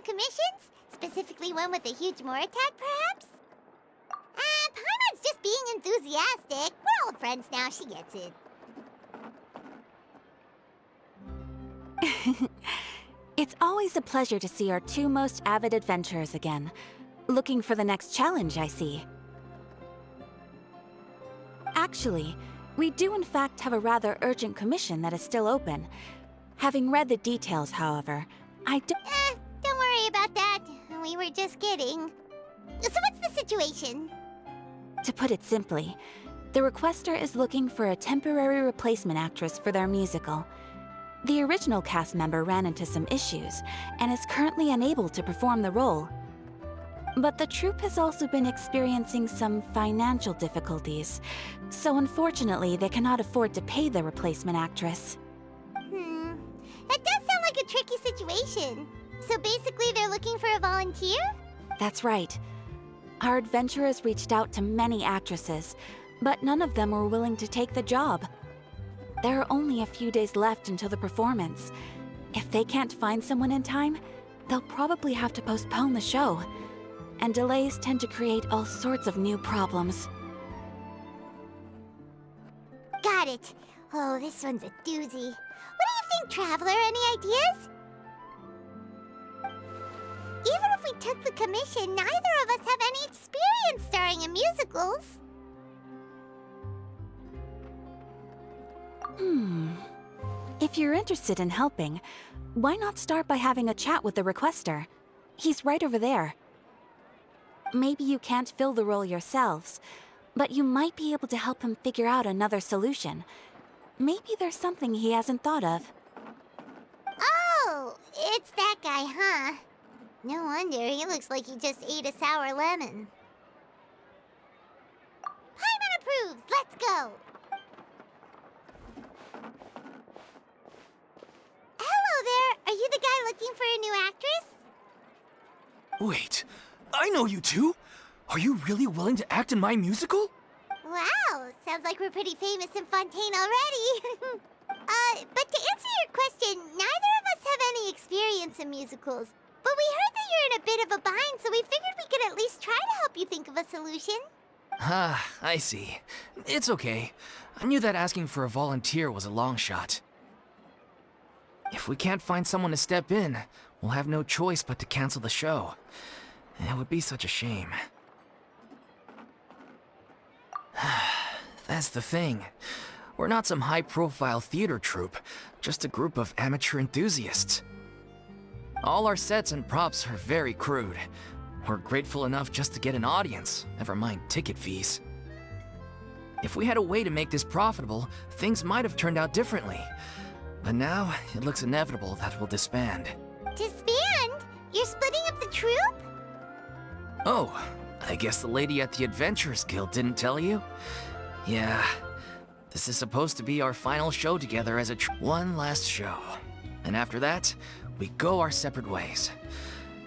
Commissions? Specifically one with a huge more attack, perhaps? Paimon's just being enthusiastic. We're old friends now, she gets it. It's always a pleasure to see our two most avid adventurers again. Looking for the next challenge, I see. Actually, we do in fact have a rather urgent commission that is still open. Having read the details, however, I don't... Don't worry about that. We were just kidding. So what's the situation? To put it simply, the requester is looking for a temporary replacement actress for their musical. The original cast member ran into some issues and is currently unable to perform the role. But the troupe has also been experiencing some financial difficulties, so unfortunately they cannot afford to pay the replacement actress. That does sound like a tricky situation. So basically they're looking for a volunteer? That's right. Our adventurers reached out to many actresses, but none of them were willing to take the job. There are only a few days left until the performance. If they can't find someone in time, they'll probably have to postpone the show. And delays tend to create all sorts of new problems. Got it. Oh, this one's a doozy. What do you think, Traveler? Any ideas? Even if we took the commission, neither of us have any experience starring in musicals. If you're interested in helping, why not start by having a chat with the requester? He's right over there. Maybe you can't fill the role yourselves, but you might be able to help him figure out another solution. Maybe there's something he hasn't thought of. Oh, it's that guy, huh? No wonder, he looks like he just ate a sour lemon. Paimon approves! Let's go! Hello there! Are you the guy looking for a new actress? Wait, I know you two! Are you really willing to act in my musical? Wow, sounds like we're pretty famous in Fontaine already. But to answer your question, neither of us have any experience in musicals. But we heard that you're in a bit of a bind, so we figured we could at least try to help you think of a solution. Ah, I see. It's okay. I knew that asking for a volunteer was a long shot. If we can't find someone to step in, we'll have no choice but to cancel the show. It would be such a shame. That's the thing. We're not some high-profile theater troupe, just a group of amateur enthusiasts. All our sets and props are very crude. We're grateful enough just to get an audience, never mind ticket fees. If we had a way to make this profitable, things might have turned out differently. But now, it looks inevitable that we'll disband. Disband? You're splitting up the troupe? Oh, I guess the lady at the Adventurers Guild didn't tell you? Yeah, this is supposed to be our final show together as one last show. And after that, we go our separate ways.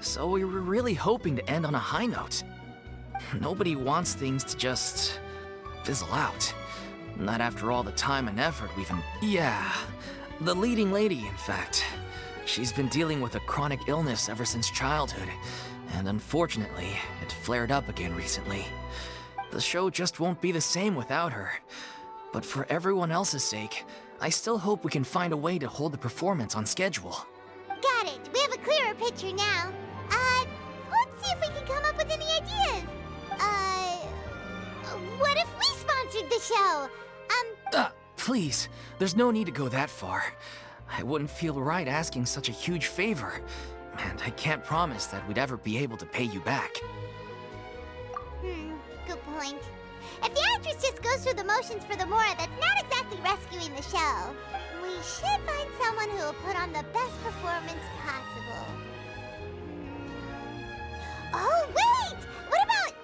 So we were really hoping to end on a high note. Nobody wants things to just fizzle out. Not after all the time and effort we've Yeah, the leading lady, in fact. She's been dealing with a chronic illness ever since childhood, and unfortunately, it flared up again recently. The show just won't be the same without her. But for everyone else's sake, I still hope we can find a way to hold the performance on schedule. Got it. We have a clearer picture now. Let's see if we can come up with any ideas. What if we sponsored the show? Please, there's no need to go that far. I wouldn't feel right asking such a huge favor, and I can't promise that we'd ever be able to pay you back. Good point. If the actress just goes through the motions for the Mora, that's not exactly rescuing the show. We should find someone who will put on the best performance possible. Oh, wait! What about...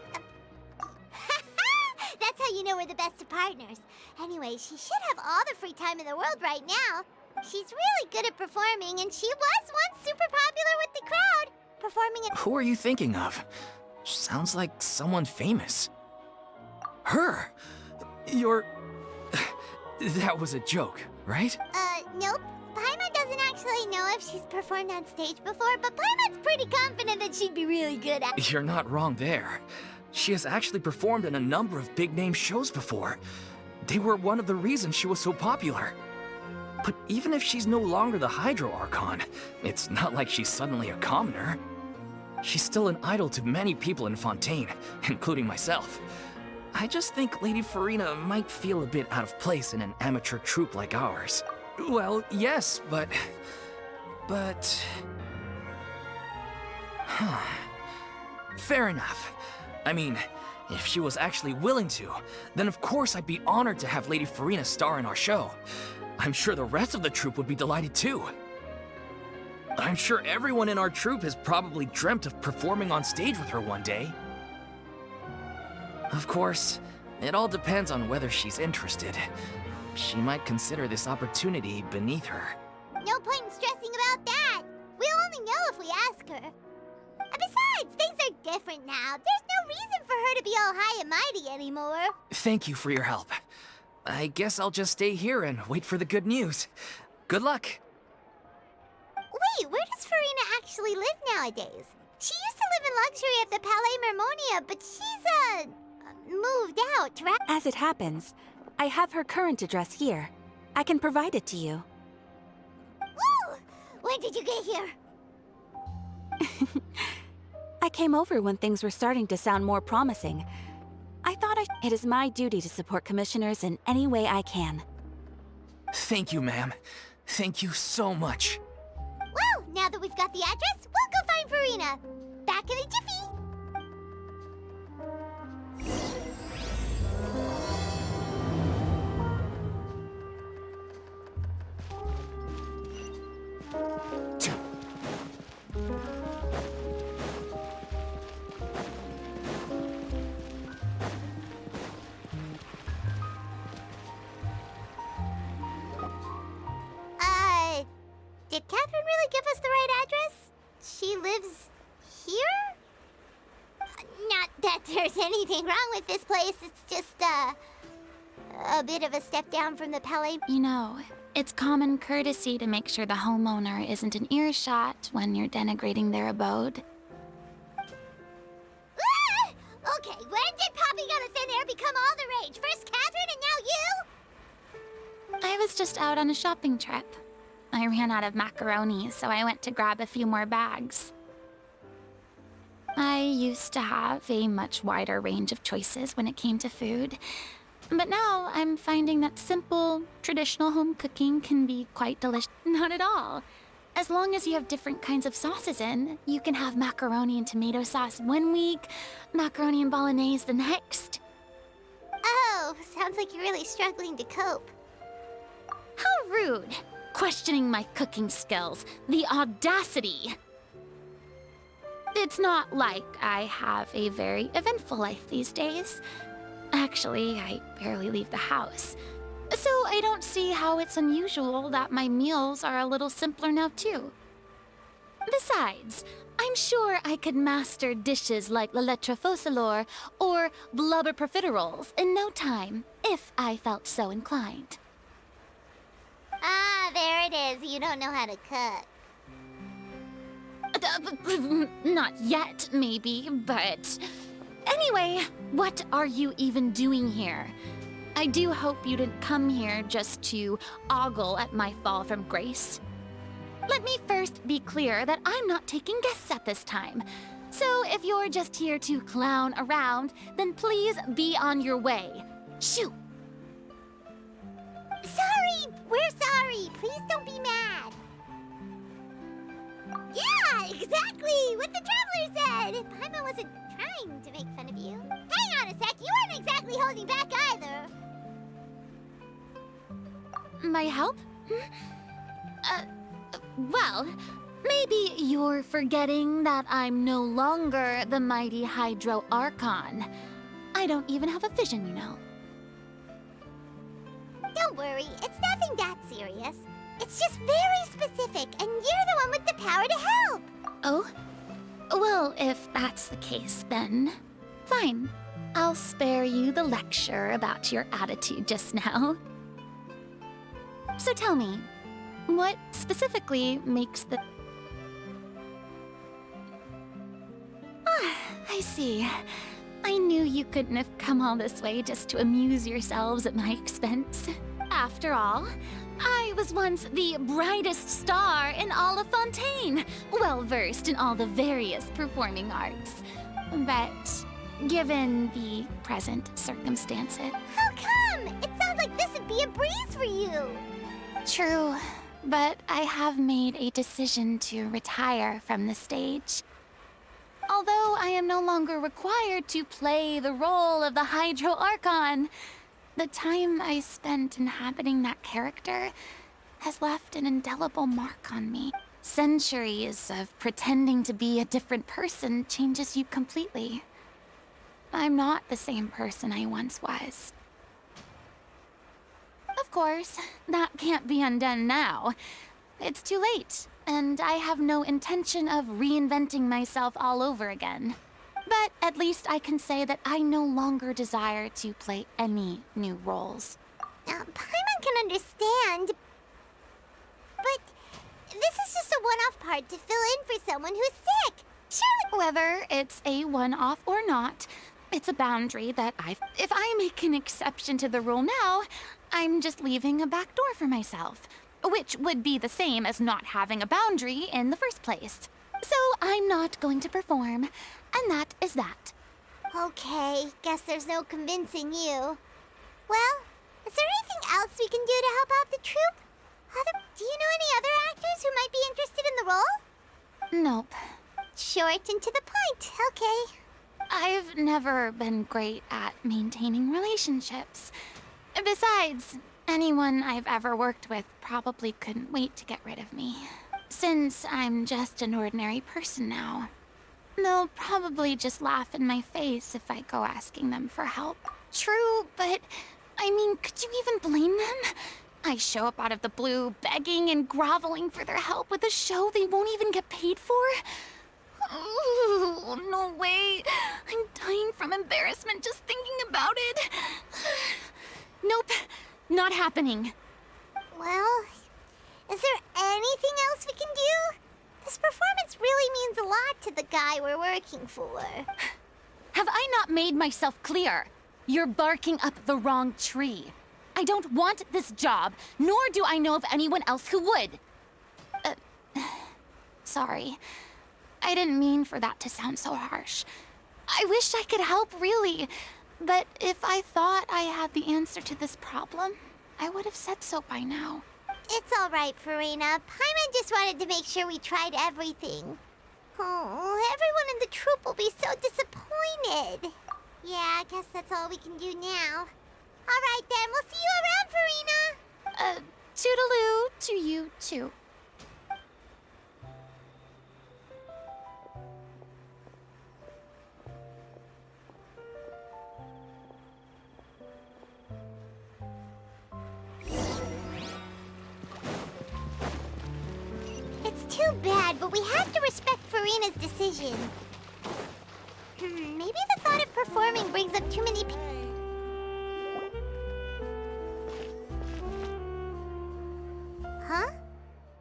That's how you know we're the best of partners. Anyway, she should have all the free time in the world right now. She's really good at performing, and she was once super popular with the crowd. Performing at... Who are you thinking of? Sounds like someone famous. Her! You're... That was a joke, right? Nope. Paimon doesn't actually know if she's performed on stage before, but Paimon's pretty confident that she'd be really good at... You're not wrong there. She has actually performed in a number of big-name shows before. They were one of the reasons she was so popular. But even if she's no longer the Hydro Archon, it's not like she's suddenly a commoner. She's still an idol to many people in Fontaine, including myself. I just think Lady Furina might feel a bit out of place in an amateur troupe like ours. Well, yes, but... Fair enough. I mean, if she was actually willing to, then of course I'd be honored to have Lady Furina star in our show. I'm sure the rest of the troupe would be delighted too. I'm sure everyone in our troupe has probably dreamt of performing on stage with her one day. Of course, it all depends on whether she's interested. She might consider this opportunity beneath her. No point in stressing about that. We'll only know if we ask her. And besides, things are different now. There's no reason for her to be all high and mighty anymore. Thank you for your help. I guess I'll just stay here and wait for the good news. Good luck. Wait, where does Furina actually live nowadays? She used to live in luxury at the Palais Mermonia, but she's, moved out, right? As it happens, I have her current address here. I can provide it to you. Woo! When did you get here? I came over when things were starting to sound more promising. I thought it is my duty to support commissioners in any way I can. Thank you, ma'am. Thank you so much. Well, now that we've got the address, we'll go find Furina. Back in a jiffy. Did Catherine really give us the right address? She lives here? Not that there's anything wrong with this place. It's just, a bit of a step down from the Palais. You know, it's common courtesy to make sure the homeowner isn't in earshot when you're denigrating their abode. Ah! Okay, when did popping out of thin air become all the rage? First Catherine and now you? I was just out on a shopping trip. I ran out of macaroni, so I went to grab a few more bags. I used to have a much wider range of choices when it came to food, but now I'm finding that simple, traditional home cooking can be quite delicious. Not at all. As long as you have different kinds of sauces in, you can have macaroni and tomato sauce one week, macaroni and bolognese the next. Oh, sounds like you're really struggling to cope. How rude! Questioning my cooking skills. The audacity! It's not like I have a very eventful life these days. Actually, I barely leave the house. So I don't see how it's unusual that my meals are a little simpler now too. Besides, I'm sure I could master dishes like la lettre faucilor or blubber profiteroles in no time, if I felt so inclined. Ah, there it is. You don't know how to cook. Not yet, maybe, but... Anyway, what are you even doing here? I do hope you didn't come here just to ogle at my fall from grace. Let me first be clear that I'm not taking guests at this time. So if you're just here to clown around, then please be on your way. Shoo! Sorry, we're sorry. Please don't be mad. Yeah, exactly what the traveler said. Paimon wasn't trying to make fun of you. Hang on a sec, you weren't exactly holding back either. My help? Well, maybe you're forgetting that I'm no longer the mighty Hydro Archon. I don't even have a vision, you know. Don't worry, it's nothing that serious. It's just very specific, and you're the one with the power to help. Oh? Well, if that's the case, then fine. I'll spare you the lecture about your attitude just now. So tell me, what specifically makes the... Ah, I see. I knew you couldn't have come all this way just to amuse yourselves at my expense. After all, I was once the brightest star in all of Fontaine, well-versed in all the various performing arts. But given the present circumstances... How come? It sounds like this would be a breeze for you. True, but I have made a decision to retire from the stage. Although I am no longer required to play the role of the Hydro Archon, the time I spent inhabiting that character has left an indelible mark on me. Centuries of pretending to be a different person changes you completely. I'm not the same person I once was. Of course, that can't be undone now. It's too late, and I have no intention of reinventing myself all over again. But at least I can say that I no longer desire to play any new roles. Paimon can understand, but this is just a one-off part to fill in for someone who's sick. Surely... Whether it's a one-off or not, it's a boundary that if I make an exception to the rule now, I'm just leaving a back door for myself, which would be the same as not having a boundary in the first place. So I'm not going to perform, and that is that. Okay, guess there's no convincing you. Well, is there anything else we can do to help out the troupe? Do you know any other actors who might be interested in the role? Nope. Short and to the point, okay. I've never been great at maintaining relationships. Besides, anyone I've ever worked with probably couldn't wait to get rid of me. Since I'm just an ordinary person now, they'll probably just laugh in my face if I go asking them for help. True, but I mean, could you even blame them? I show up out of the blue, begging and groveling for their help with a show they won't even get paid for? Oh, no way. I'm dying from embarrassment just thinking about it. Nope, not happening. Well, is there anything else we can do? This performance really means a lot to the guy we're working for. Have I not made myself clear? You're barking up the wrong tree. I don't want this job, nor do I know of anyone else who would. Sorry. I didn't mean for that to sound so harsh. I wish I could help, really. But if I thought I had the answer to this problem, I would have said so by now. It's all right, Furina. Paimon just wanted to make sure we tried everything. Oh, everyone in the troupe will be so disappointed. Yeah, I guess that's all we can do now. All right, then. We'll see you around, Furina. Toodaloo to you, too. It's too bad, but we have to respect Furina's decision. Maybe the thought of performing brings up too many people. Huh?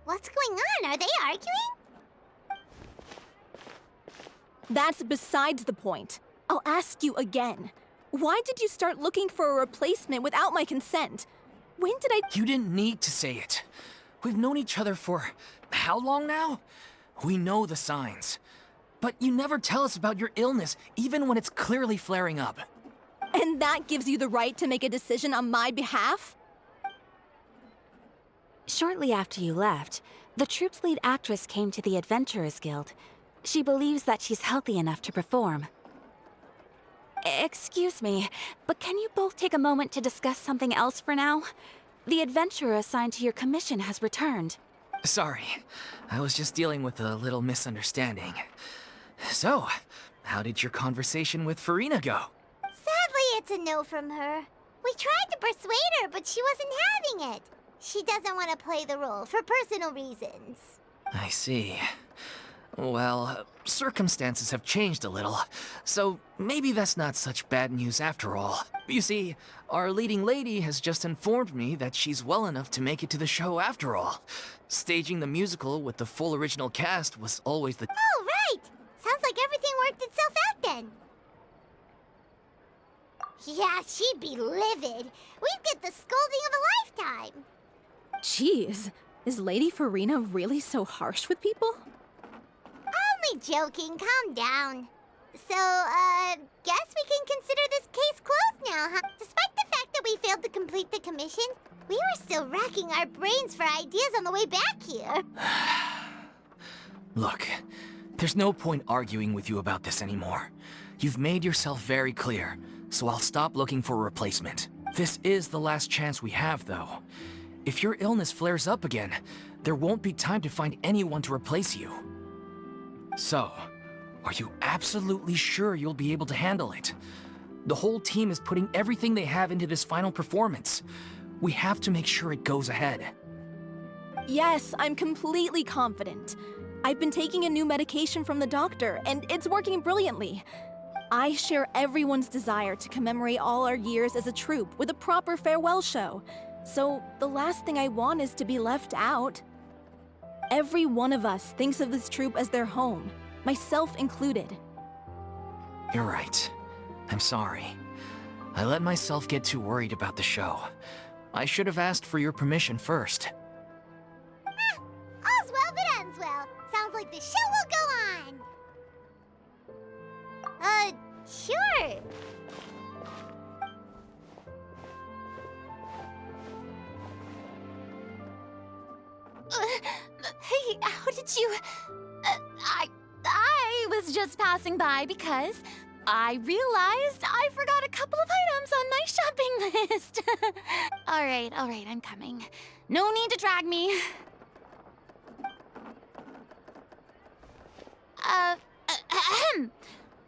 What's going on? Are they arguing? That's besides the point. I'll ask you again. Why did you start looking for a replacement without my consent? When did I... You didn't need to say it. We've known each other for how long now? We know the signs. But you never tell us about your illness, even when it's clearly flaring up. And that gives you the right to make a decision on my behalf? Shortly after you left, the troupe's lead actress came to the Adventurers Guild. She believes that she's healthy enough to perform. Excuse me, but can you both take a moment to discuss something else for now? The adventurer assigned to your commission has returned. Sorry, I was just dealing with a little misunderstanding. So, how did your conversation with Furina go? Sadly, it's a no from her. We tried to persuade her, but she wasn't having it. She doesn't want to play the role for personal reasons. I see. Well, circumstances have changed a little, so maybe that's not such bad news after all. You see, our leading lady has just informed me that she's well enough to make it to the show after all. Staging the musical with the full original cast was always the— Oh, right! Sounds like everything worked itself out then. Yeah, she'd be livid. We'd get the scolding of a lifetime. Jeez, is Lady Furina really so harsh with people? Only joking, calm down. So, guess we can consider this case closed now, huh? Despite the fact that we failed to complete the commission, we were still racking our brains for ideas on the way back here. Look, there's no point arguing with you about this anymore. You've made yourself very clear, so I'll stop looking for a replacement. This is the last chance we have, though. If your illness flares up again, there won't be time to find anyone to replace you. So, are you absolutely sure you'll be able to handle it? The whole team is putting everything they have into this final performance. We have to make sure it goes ahead. Yes, I'm completely confident. I've been taking a new medication from the doctor, and it's working brilliantly. I share everyone's desire to commemorate all our years as a troupe with a proper farewell show. So, the last thing I want is to be left out. Every one of us thinks of this troupe as their home, myself included. You're right. I'm sorry. I let myself get too worried about the show. I should have asked for your permission first. All's well that ends well. Sounds like the show will go on. Sure. Hey, how did you... I was just passing by because I realized I forgot a couple of items on my shopping list. All right, I'm coming. No need to drag me.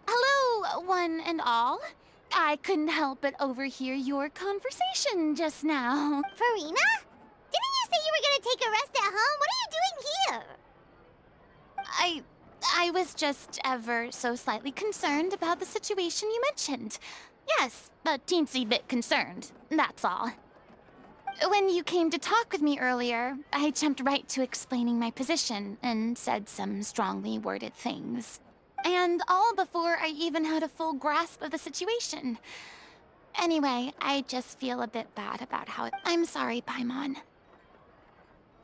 Hello, one and all. I couldn't help but overhear your conversation just now. Furina? Didn't you say you were gonna take a rest at home? What are you doing here? I was just ever so slightly concerned about the situation you mentioned. Yes, a teensy bit concerned, that's all. When you came to talk with me earlier, I jumped right to explaining my position and said some strongly worded things. And all before I even had a full grasp of the situation. Anyway, I just feel a bit bad about how I'm sorry, Paimon.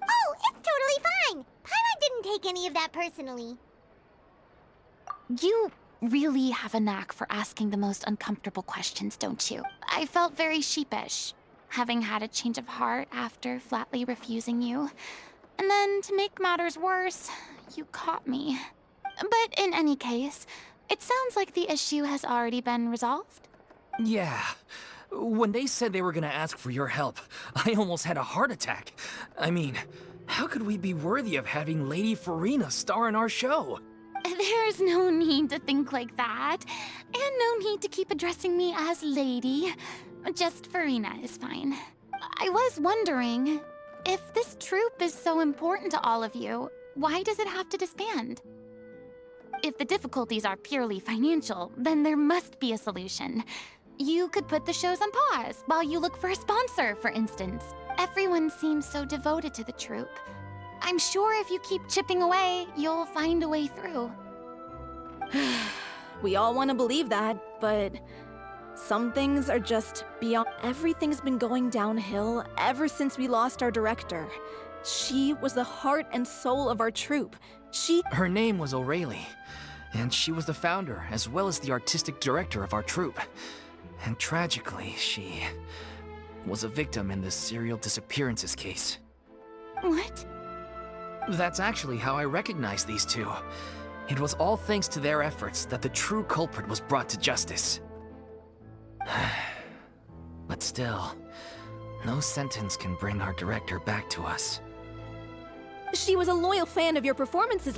Oh, it's totally fine. Paimon didn't take any of that personally. You really have a knack for asking the most uncomfortable questions, don't you? I felt very sheepish, having had a change of heart after flatly refusing you. And then, to make matters worse, you caught me. But in any case, it sounds like the issue has already been resolved. Yeah. When they said they were gonna ask for your help, I almost had a heart attack. I mean, how could we be worthy of having Lady Furina star in our show? There's no need to think like that. And no need to keep addressing me as lady. Just Furina is fine. I was wondering, if this troupe is so important to all of you, why does it have to disband? If the difficulties are purely financial, then there must be a solution. You could put the shows on pause while you look for a sponsor, for instance. Everyone seems so devoted to the troupe. I'm sure if you keep chipping away, you'll find a way through. We all want to believe that, but some things are just beyond. Everything's been going downhill ever since we lost our director. She was the heart and soul of our troupe. Her name was O'Reilly, and she was the founder as well as the artistic director of our troupe. And tragically, she was a victim in this serial disappearances case. What? That's actually how I recognized these two. It was all thanks to their efforts that the true culprit was brought to justice. But still, no sentence can bring our director back to us. She was a loyal fan of your performances,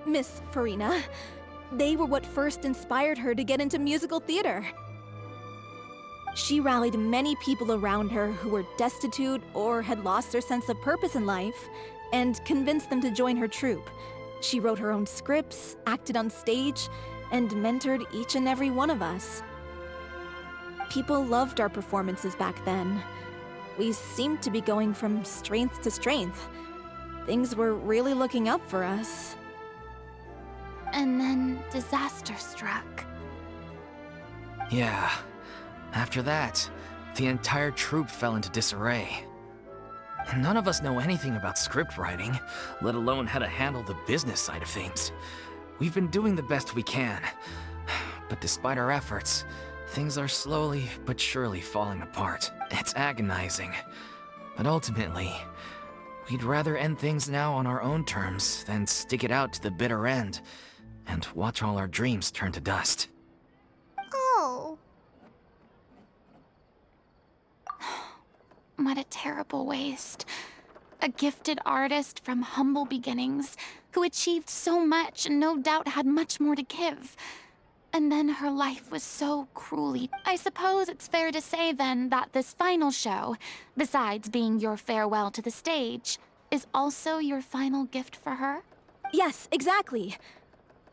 Miss Furina. They were what first inspired her to get into musical theater. She rallied many people around her who were destitute or had lost their sense of purpose in life, and convinced them to join her troupe. She wrote her own scripts, acted on stage, and mentored each and every one of us. People loved our performances back then. We seemed to be going from strength to strength. Things were really looking up for us. And then disaster struck. Yeah. After that, the entire troupe fell into disarray. None of us know anything about script writing, let alone how to handle the business side of things. We've been doing the best we can, but despite our efforts, things are slowly but surely falling apart. It's agonizing, but ultimately, we'd rather end things now on our own terms than stick it out to the bitter end and watch all our dreams turn to dust. Oh. What a terrible waste. A gifted artist from humble beginnings who achieved so much and no doubt had much more to give. And then her life was so cruelly... I suppose it's fair to say then that this final show, besides being your farewell to the stage, is also your final gift for her? Yes, exactly.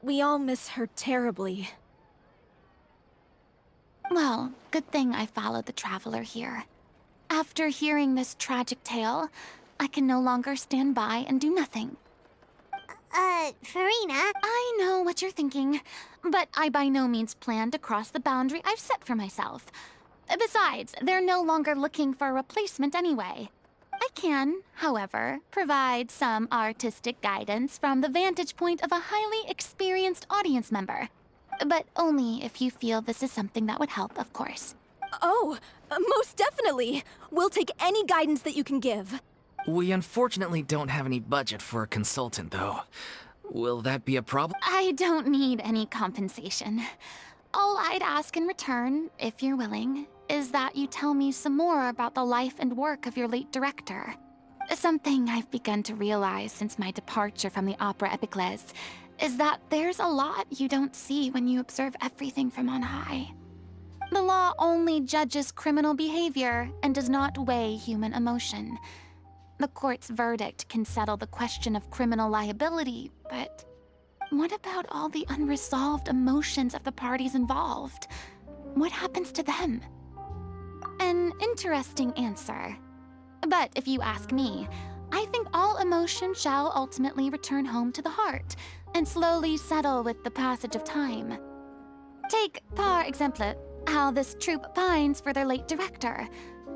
We all miss her terribly. Well, good thing I followed the Traveler here. After hearing this tragic tale, I can no longer stand by and do nothing. Furina? I know what you're thinking, but I by no means plan to cross the boundary I've set for myself. Besides, they're no longer looking for a replacement anyway. I can, however, provide some artistic guidance from the vantage point of a highly experienced audience member. But only if you feel this is something that would help, of course. Oh, most definitely! We'll take any guidance that you can give. We unfortunately don't have any budget for a consultant, though. Will that be a problem? I don't need any compensation. All I'd ask in return, if you're willing, is that you tell me some more about the life and work of your late director. Something I've begun to realize since my departure from the Opera Epiclese is that there's a lot you don't see when you observe everything from on high. The law only judges criminal behavior and does not weigh human emotion. The court's verdict can settle the question of criminal liability, but what about all the unresolved emotions of the parties involved? What happens to them? An interesting answer. But if you ask me, I think all emotion shall ultimately return home to the heart and slowly settle with the passage of time. Take, par exemple, how this troupe pines for their late director.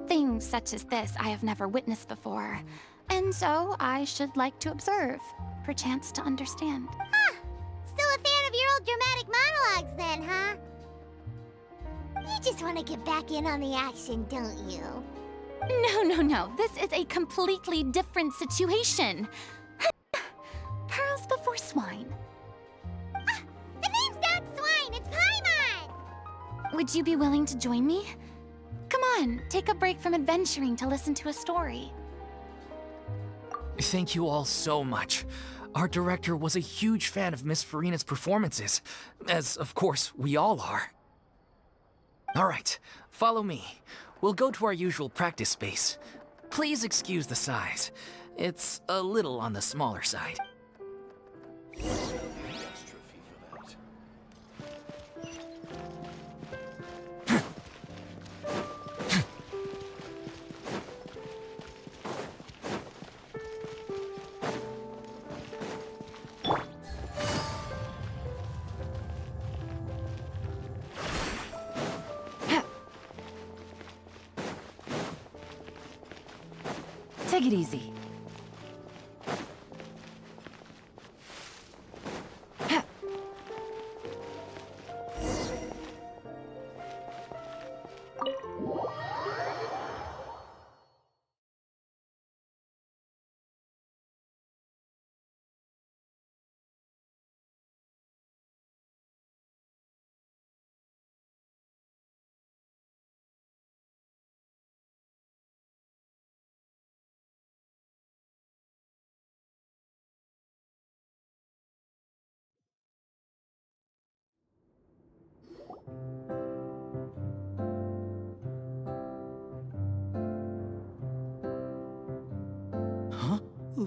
Things such as this I have never witnessed before, and so I should like to observe, perchance to understand. Huh. Still a fan of your old dramatic monologues then, huh? You just want to get back in on the action, don't you? No. This is a completely different situation. Pearls before swine. Ah, the name's not Swine, it's Paimon! Would you be willing to join me? Come on, take a break from adventuring to listen to a story. Thank you all so much. Our director was a huge fan of Miss Furina's performances, as of course we all are. All right, follow me. We'll go to our usual practice space. Please excuse the size. It's a little on the smaller side. Take it easy.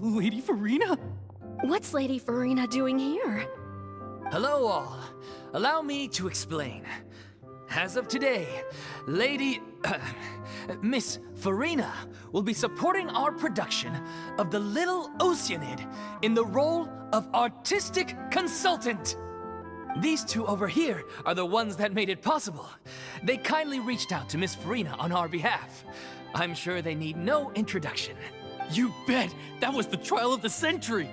Lady Furina? What's Lady Furina doing here? Hello all. Allow me to explain. As of today, Miss Furina will be supporting our production of The Little Oceanid in the role of artistic consultant. These two over here are the ones that made it possible. They kindly reached out to Miss Furina on our behalf. I'm sure they need no introduction. You bet! That was the trial of the century!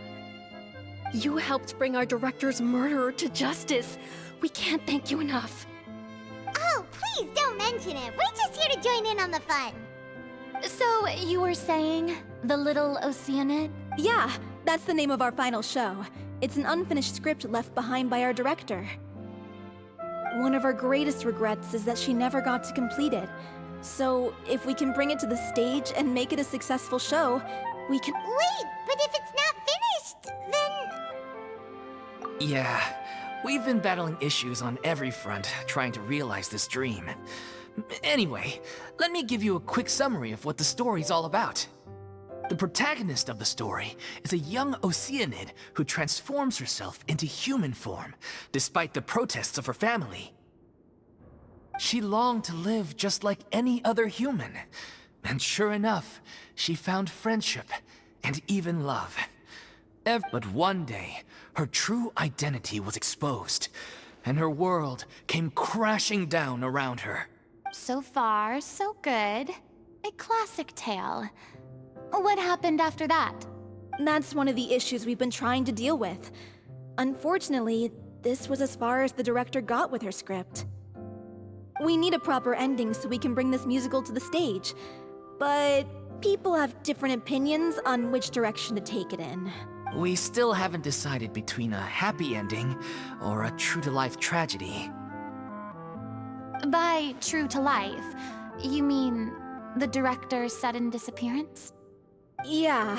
You helped bring our director's murderer to justice. We can't thank you enough. Oh, please don't mention it. We're just here to join in on the fun. So, you were saying The Little Oceánida? Yeah, that's the name of our final show. It's an unfinished script left behind by our director. One of our greatest regrets is that she never got to complete it. So, if we can bring it to the stage and make it a successful show, we can— Wait, but if it's not finished, then... Yeah, we've been battling issues on every front trying to realize this dream. Anyway, let me give you a quick summary of what the story's all about. The protagonist of the story is a young Oceánid who transforms herself into human form, despite the protests of her family. She longed to live just like any other human, and sure enough, she found friendship and even love. But one day, her true identity was exposed, and her world came crashing down around her. So far, so good. A classic tale. What happened after that? That's one of the issues we've been trying to deal with. Unfortunately, this was as far as the director got with her script. We need a proper ending so we can bring this musical to the stage. But people have different opinions on which direction to take it in. We still haven't decided between a happy ending or a true-to-life tragedy. By true to life, you mean the director's sudden disappearance? Yeah,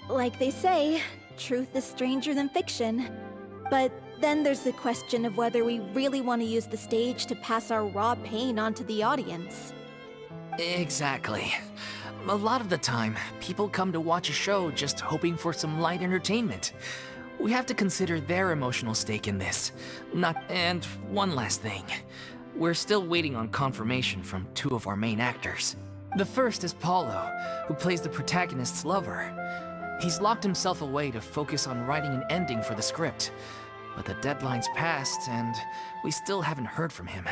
like they say, truth is stranger than fiction. But then there's the question of whether we really want to use the stage to pass our raw pain onto the audience. Exactly. A lot of the time, people come to watch a show just hoping for some light entertainment. We have to consider their emotional stake in this. And one last thing. We're still waiting on confirmation from two of our main actors. The first is Paulo, who plays the protagonist's lover. He's locked himself away to focus on writing an ending for the script. But the deadline's passed, and we still haven't heard from him.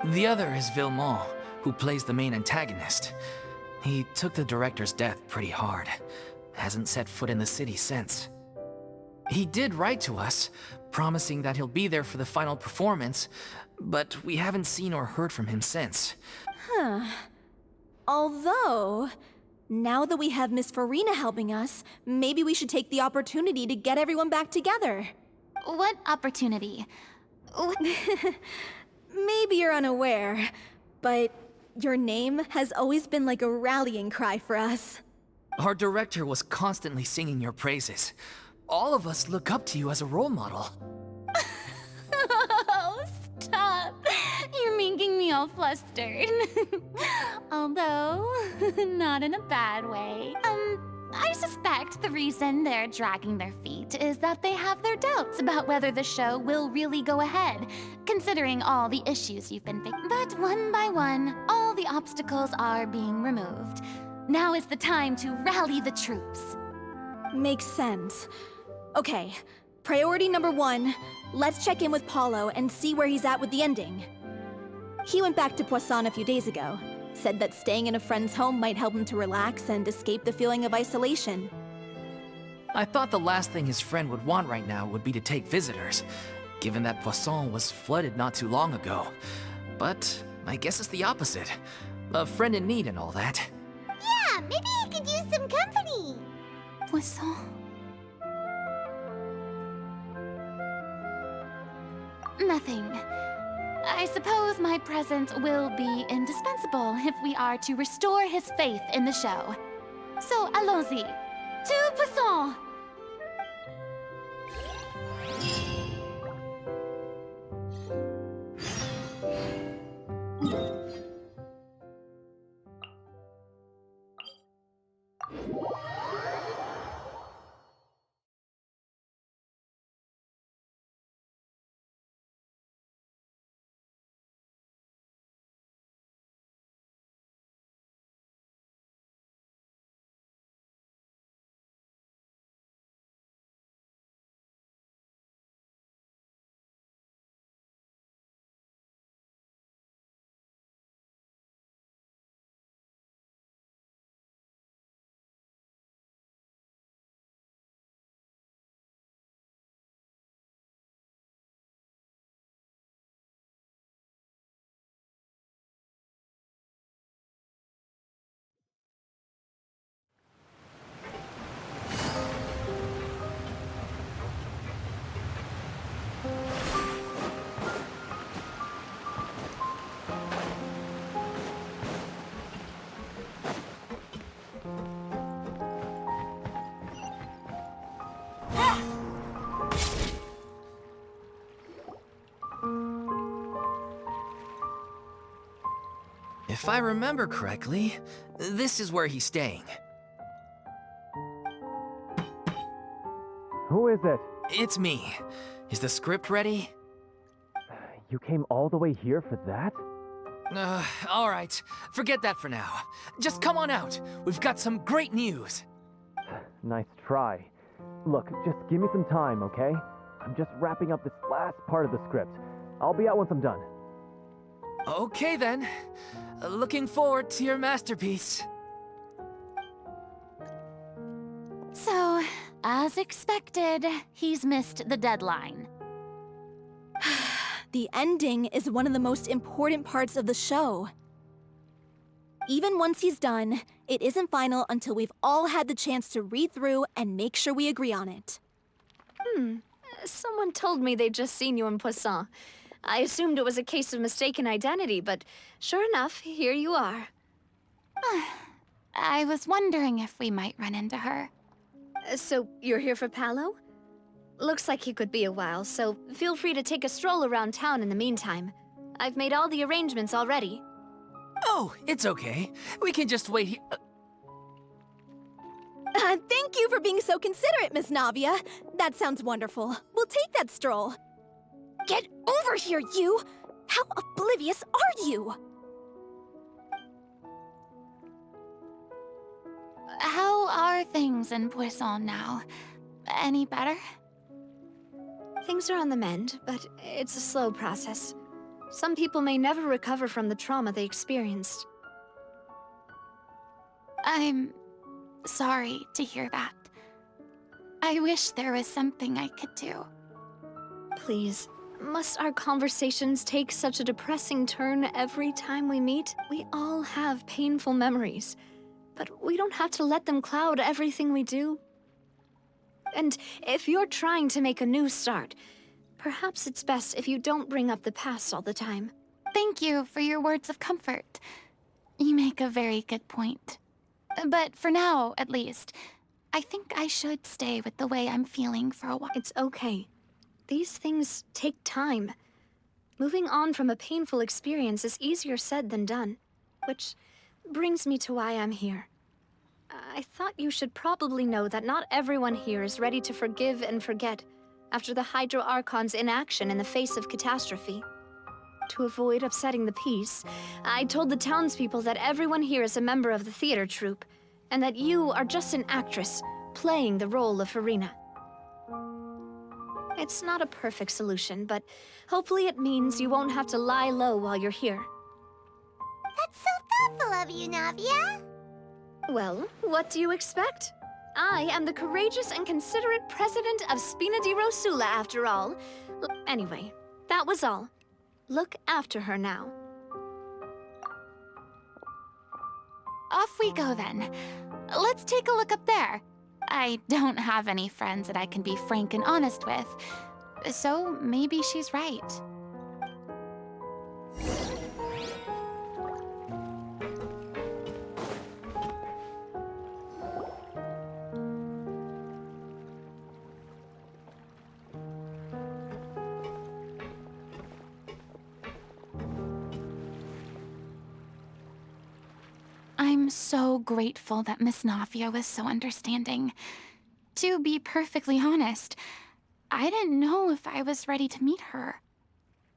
The other is Villemont, who plays the main antagonist. He took the director's death pretty hard. Hasn't set foot in the city since. He did write to us, promising that he'll be there for the final performance, but we haven't seen or heard from him since. Although, now that we have Miss Furina helping us, maybe we should take the opportunity to get everyone back together. What opportunity? Maybe you're unaware, but your name has always been like a rallying cry for us. Our director was constantly singing your praises. All of us look up to you as a role model. Oh, stop! You're making me all flustered. Although, not in a bad way. I suspect the reason they're dragging their feet is that they have their doubts about whether the show will really go ahead, considering all the issues you've been facing. But one by one, all the obstacles are being removed. Now is the time to rally the troops. Makes sense. Okay, priority number 1, let's check in with Paulo and see where he's at with the ending. He went back to Poisson a few days ago. Said that staying in a friend's home might help him to relax and escape the feeling of isolation. I thought the last thing his friend would want right now would be to take visitors, given that Poisson was flooded not too long ago. But I guess it's the opposite. A friend in need and all that. Yeah, maybe he could use some company. Poisson. Nothing. I suppose my presence will be indispensable if we are to restore his faith in the show. So, allons-y. To Poisson! If I remember correctly, this is where he's staying. Who is it? It's me. Is the script ready? You came all the way here for that? All right. Forget that for now. Just come on out. We've got some great news. Nice try. Look, just give me some time, okay? I'm just wrapping up this last part of the script. I'll be out once I'm done. Okay then. Looking forward to your masterpiece. So, as expected, he's missed the deadline. The ending is one of the most important parts of the show. Even once he's done, it isn't final until we've all had the chance to read through and make sure we agree on it. Someone told me they'd just seen you in Poisson. I assumed it was a case of mistaken identity, but sure enough, here you are. I was wondering if we might run into her. So, you're here for Paolo? Looks like he could be a while, so feel free to take a stroll around town in the meantime. I've made all the arrangements already. Oh, it's okay. We can just wait here. Thank you for being so considerate, Miss Navia. That sounds wonderful. We'll take that stroll. Get over here, you! How oblivious are you? How are things in Poisson now? Any better? Things are on the mend, but it's a slow process. Some people may never recover from the trauma they experienced. I'm sorry to hear that. I wish there was something I could do. Please, must our conversations take such a depressing turn every time we meet? We all have painful memories, but we don't have to let them cloud everything we do. And if you're trying to make a new start, perhaps it's best if you don't bring up the past all the time. Thank you for your words of comfort. You make a very good point. But for now, at least, I think I should stay with the way I'm feeling for a while. It's okay. These things take time. Moving on from a painful experience is easier said than done, which brings me to why I'm here. I thought you should probably know that not everyone here is ready to forgive and forget after the Hydro Archon's inaction in the face of catastrophe. To avoid upsetting the peace, I told the townspeople that everyone here is a member of the theater troupe, and that you are just an actress playing the role of Furina. It's not a perfect solution, but hopefully it means you won't have to lie low while you're here. That's so thoughtful of you, Navia. Well, what do you expect? I am the courageous and considerate president of Spina di Rosula, after all. Anyway, that was all. Look after her now. Off we go then. Let's take a look up there. I don't have any friends that I can be frank and honest with, so maybe she's right. I'm so grateful that Miss Navia was so understanding. To be perfectly honest, I didn't know if I was ready to meet her.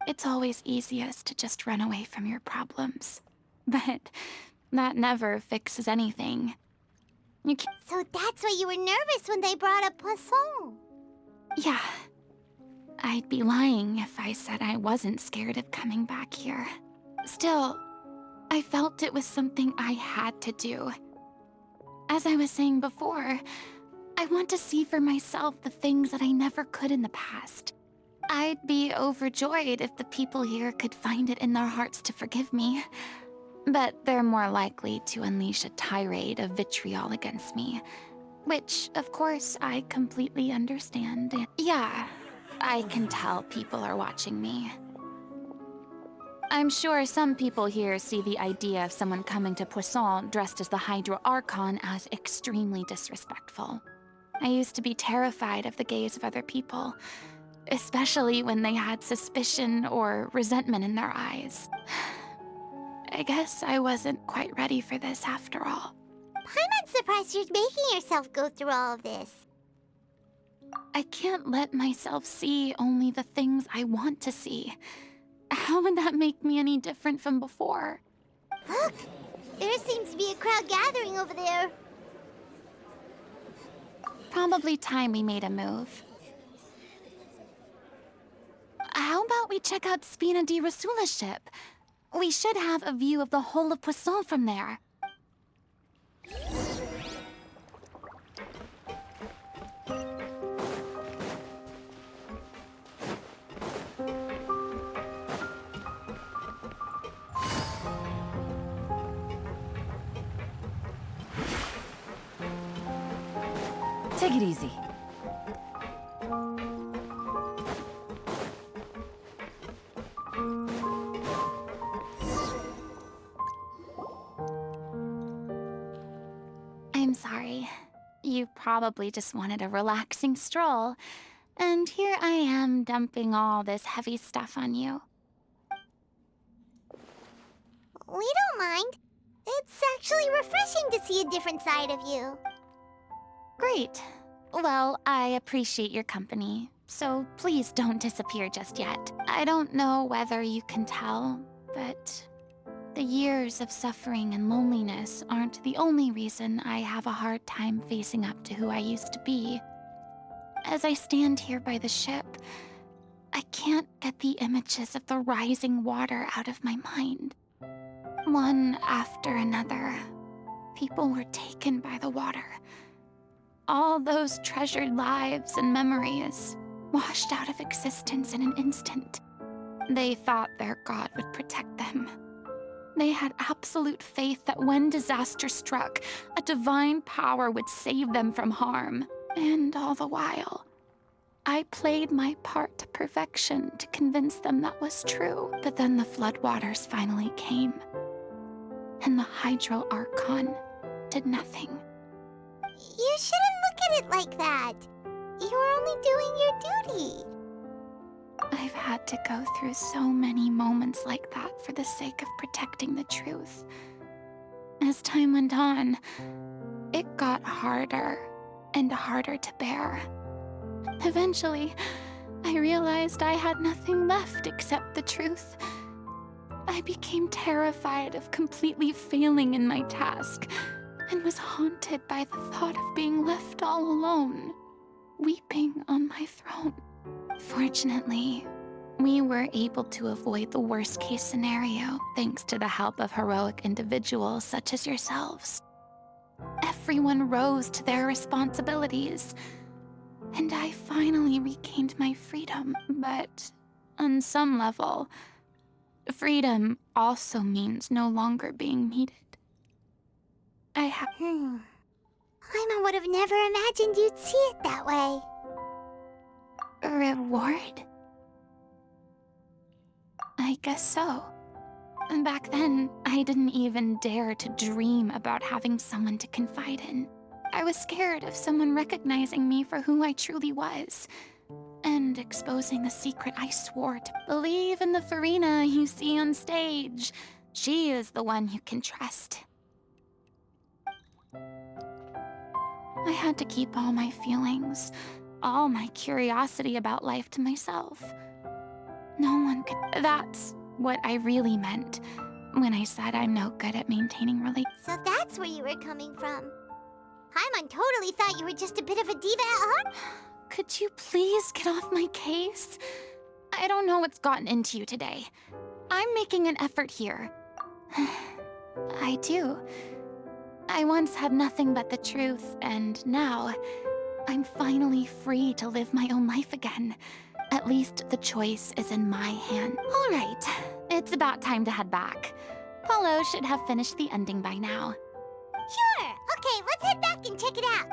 It's always easiest to just run away from your problems. But that never fixes anything. You can't... So that's why you were nervous when they brought up Poisson. Yeah. I'd be lying if I said I wasn't scared of coming back here. Still, I felt it was something I had to do. As I was saying before, I want to see for myself the things that I never could in the past. I'd be overjoyed if the people here could find it in their hearts to forgive me. But they're more likely to unleash a tirade of vitriol against me. Which, of course, I completely understand. Yeah, I can tell people are watching me. I'm sure some people here see the idea of someone coming to Poisson dressed as the Hydro Archon as extremely disrespectful. I used to be terrified of the gaze of other people, especially when they had suspicion or resentment in their eyes. I guess I wasn't quite ready for this after all. I'm surprised you're making yourself go through all of this. I can't let myself see only the things I want to see. How would that make me any different from before? Look! There seems to be a crowd gathering over there. Probably time we made a move. How about we check out Spina di Rasula's ship? We should have a view of the whole of Poisson from there. Take it easy. I'm sorry. You probably just wanted a relaxing stroll, and here I am dumping all this heavy stuff on you. We don't mind. It's actually refreshing to see a different side of you. Great. Well, I appreciate your company, so please don't disappear just yet. I don't know whether you can tell, but the years of suffering and loneliness aren't the only reason I have a hard time facing up to who I used to be. As I stand here by the ship, I can't get the images of the rising water out of my mind. One after another, people were taken by the water. All those treasured lives and memories washed out of existence in an instant. They thought their god would protect them. They had absolute faith that when disaster struck, a divine power would save them from harm. And all the while, I played my part to perfection to convince them that was true. But then the floodwaters finally came, and the Hydro Archon did nothing. You shouldn't look at it like that. You're only doing your duty. I've had to go through so many moments like that for the sake of protecting the truth. As time went on, it got harder and harder to bear. Eventually, I realized I had nothing left except the truth. I became terrified of completely failing in my task, and was haunted by the thought of being left all alone, weeping on my throne. Fortunately, we were able to avoid the worst-case scenario thanks to the help of heroic individuals such as yourselves. Everyone rose to their responsibilities, and I finally regained my freedom. But on some level, freedom also means no longer being needed. Paimon would have never imagined you'd see it that way. Reward? I guess so. Back then, I didn't even dare to dream about having someone to confide in. I was scared of someone recognizing me for who I truly was, and exposing the secret I swore to. Believe in the Furina you see on stage. She is the one you can trust. I had to keep all my feelings, all my curiosity about life to myself. No one could... That's what I really meant when I said I'm no good at maintaining relationships. So that's where you were coming from. Paimon totally thought you were just a bit of a diva at heart. Could you please get off my case? I don't know what's gotten into you today. I'm making an effort here. I do. I once had nothing but the truth, and now I'm finally free to live my own life again. At least the choice is in my hand. All right, it's about time to head back. Paulo should have finished the ending by now. Sure. Okay, let's head back and check it out.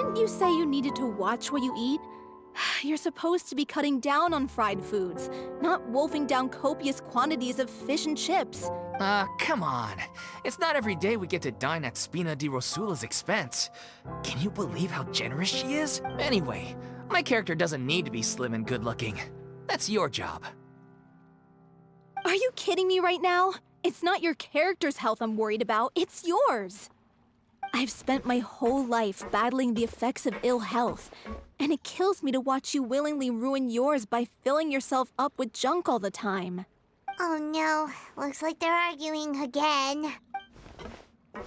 Didn't you say you needed to watch what you eat? You're supposed to be cutting down on fried foods, not wolfing down copious quantities of fish and chips. Come on. It's not every day we get to dine at Spina di Rosula's expense. Can you believe how generous she is? Anyway, my character doesn't need to be slim and good-looking. That's your job. Are you kidding me right now? It's not your character's health I'm worried about, it's yours. I've spent my whole life battling the effects of ill health, and it kills me to watch you willingly ruin yours by filling yourself up with junk all the time. Oh no, looks like they're arguing again. We're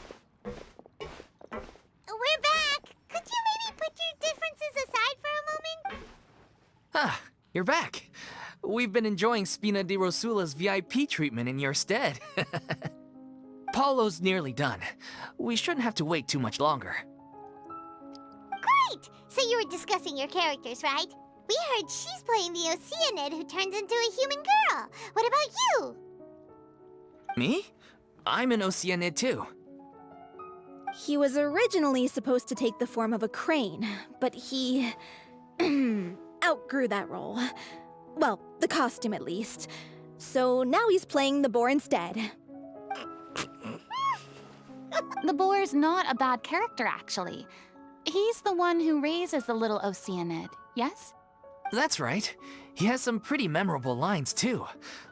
back! Could you maybe put your differences aside for a moment? Ah, you're back. We've been enjoying Spina di Rosula's VIP treatment in your stead. Paulo's nearly done. We shouldn't have to wait too much longer. Great! So you were discussing your characters, right? We heard she's playing the Oceánid who turns into a human girl. What about you? Me? I'm an Oceánid too. He was originally supposed to take the form of a crane, but he outgrew that role. Well, the costume at least. So now he's playing the boar instead. The boar's not a bad character, actually. He's the one who raises the little Oceánid, yes? That's right. He has some pretty memorable lines too.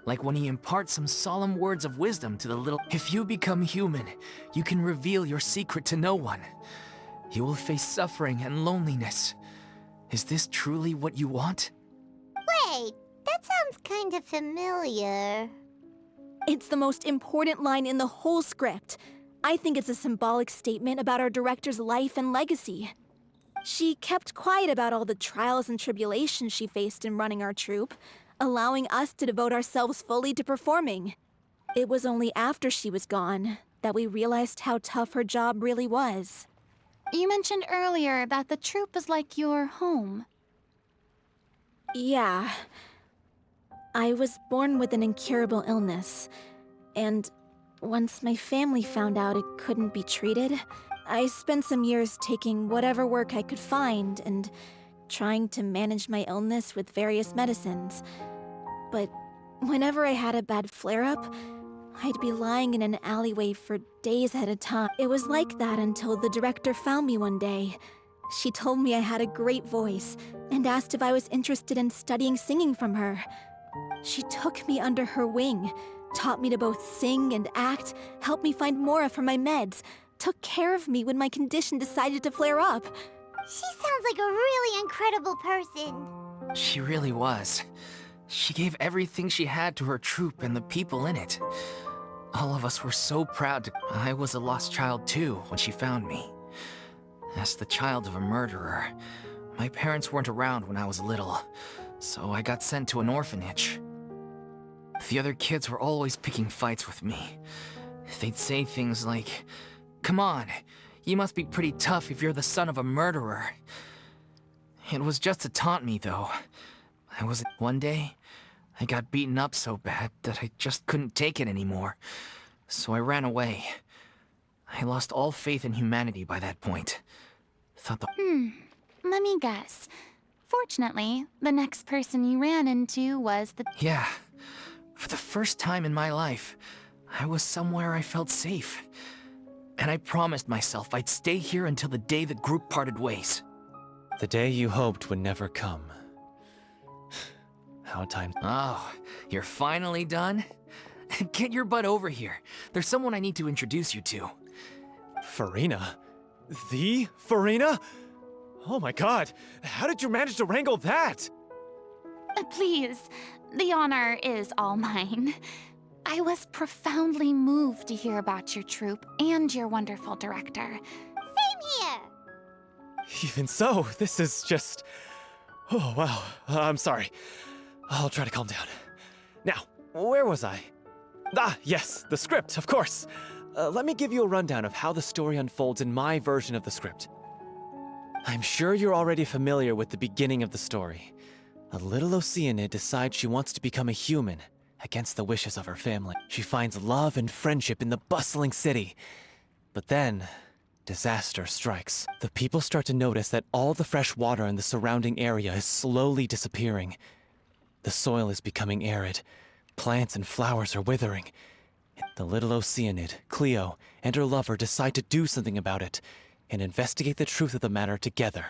Like when he imparts some solemn words of wisdom to the little... If you become human, you can reveal your secret to no one. You will face suffering and loneliness. Is this truly what you want? Wait, that sounds kind of familiar. It's the most important line in the whole script. I think it's a symbolic statement about our director's life and legacy. She kept quiet about all the trials and tribulations she faced in running our troupe, allowing us to devote ourselves fully to performing. It was only after she was gone that we realized how tough her job really was. You mentioned earlier that the troupe is like your home. Yeah. I was born with an incurable illness, and once my family found out it couldn't be treated, I spent some years taking whatever work I could find and trying to manage my illness with various medicines. But whenever I had a bad flare-up, I'd be lying in an alleyway for days at a time. It was like that until the director found me one day. She told me I had a great voice and asked if I was interested in studying singing from her. She took me under her wing, taught me to both sing and act, helped me find Mora for my meds, took care of me when my condition decided to flare up. She sounds like a really incredible person. She really was. She gave everything she had to her troupe and the people in it. All of us were so proud to... I was a lost child too when she found me. As the child of a murderer, my parents weren't around when I was little, so I got sent to an orphanage. The other kids were always picking fights with me. They'd say things like, "Come on, you must be pretty tough if you're the son of a murderer." It was just to taunt me, though. One day, I got beaten up so bad that I just couldn't take it anymore, so I ran away. I lost all faith in humanity by that point. Let me guess. Fortunately, the next person you ran into was the... Yeah. For the first time in my life, I was somewhere I felt safe. And I promised myself I'd stay here until the day the group parted ways. The day you hoped would never come. How time... Oh, you're finally done? Get your butt over here. There's someone I need to introduce you to. Furina? The Furina? Oh my god, how did you manage to wrangle that? Please, the honor is all mine. I was profoundly moved to hear about your troupe and your wonderful director. Same here. Even so, this is just... Oh wow, I'm sorry. I'll try to calm down. Now, where was I? Ah, yes, the script, of course. Let me give you a rundown of how the story unfolds in my version of the script. I'm sure you're already familiar with the beginning of the story. A little Oceánid decides she wants to become a human, against the wishes of her family. She finds love and friendship in the bustling city. But then, disaster strikes. The people start to notice that all the fresh water in the surrounding area is slowly disappearing. The soil is becoming arid. Plants and flowers are withering. The little Oceánid, Cleo, and her lover decide to do something about it and investigate the truth of the matter together.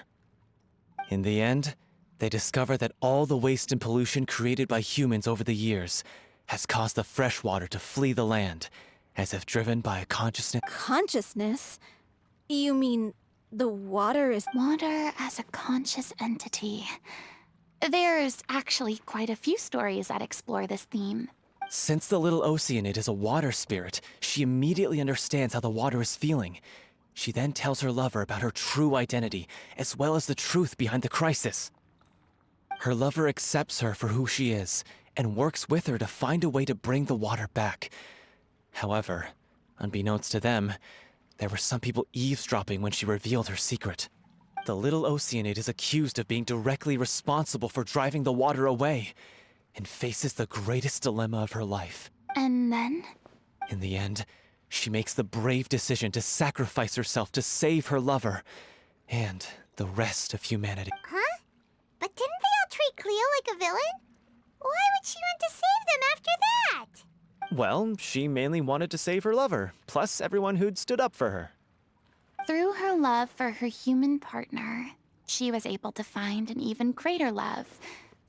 In the end, they discover that all the waste and pollution created by humans over the years has caused the fresh water to flee the land, as if driven by a consciousness. Consciousness? You mean the water is... Water as a conscious entity. There's actually quite a few stories that explore this theme. Since the little Oceánid is a water spirit, she immediately understands how the water is feeling. She then tells her lover about her true identity, as well as the truth behind the crisis. Her lover accepts her for who she is, and works with her to find a way to bring the water back. However, unbeknownst to them, there were some people eavesdropping when she revealed her secret. The little Oceánid is accused of being directly responsible for driving the water away, and faces the greatest dilemma of her life. And then? In the end, she makes the brave decision to sacrifice herself to save her lover, and the rest of humanity. Huh? But didn't they all treat Cleo like a villain? Why would she want to save them after that? Well, she mainly wanted to save her lover, plus everyone who'd stood up for her. Through her love for her human partner, she was able to find an even greater love,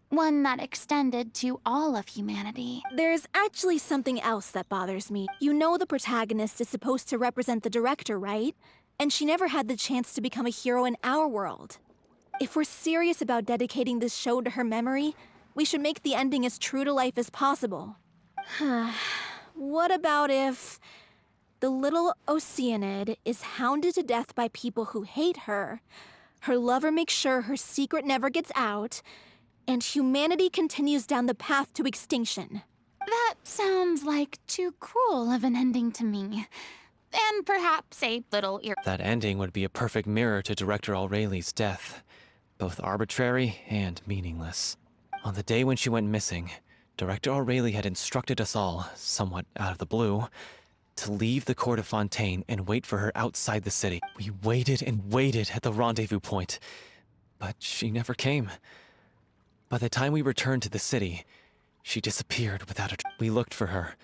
one that extended to all of humanity. There's actually something else that bothers me. You know the protagonist is supposed to represent the director, right? And she never had the chance to become a hero in our world. If we're serious about dedicating this show to her memory, we should make the ending as true to life as possible. What about if the little Oceánid is hounded to death by people who hate her, her lover makes sure her secret never gets out, and humanity continues down the path to extinction? That sounds like too cruel of an ending to me. And perhaps a little That ending would be a perfect mirror to Director Aureli's death, both arbitrary and meaningless. On the day when she went missing, Director Aureli had instructed us all, somewhat out of the blue, to leave the court of Fontaine and wait for her outside the city. We waited and waited at the rendezvous point, but she never came. By the time we returned to the city, she disappeared without a... We looked for her.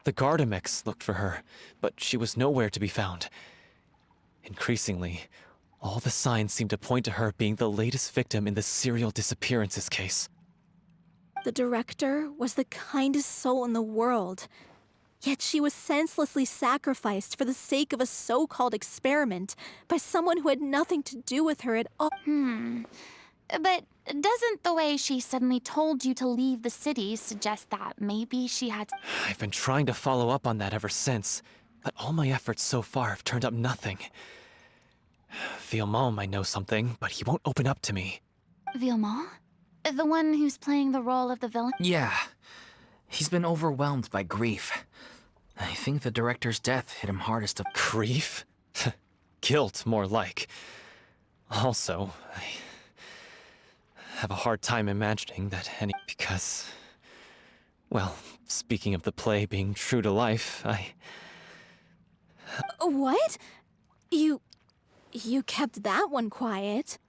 The Gardamex looked for her, but she was nowhere to be found. Increasingly, all the signs seemed to point to her being the latest victim in the serial disappearances case. The director was the kindest soul in the world, yet she was senselessly sacrificed for the sake of a so-called experiment by someone who had nothing to do with her at all. But doesn't the way she suddenly told you to leave the city suggest that maybe she had... I've been trying to follow up on that ever since, but all my efforts so far have turned up nothing. Villemont might know something, but he won't open up to me. Villemont? The one who's playing the role of the villain? Yeah. He's been overwhelmed by grief. I think the director's death hit him hardest of... Grief? Guilt, more like. Also, I have a hard time imagining that any... Because... Well, speaking of the play being true to life, What? You kept that one quiet.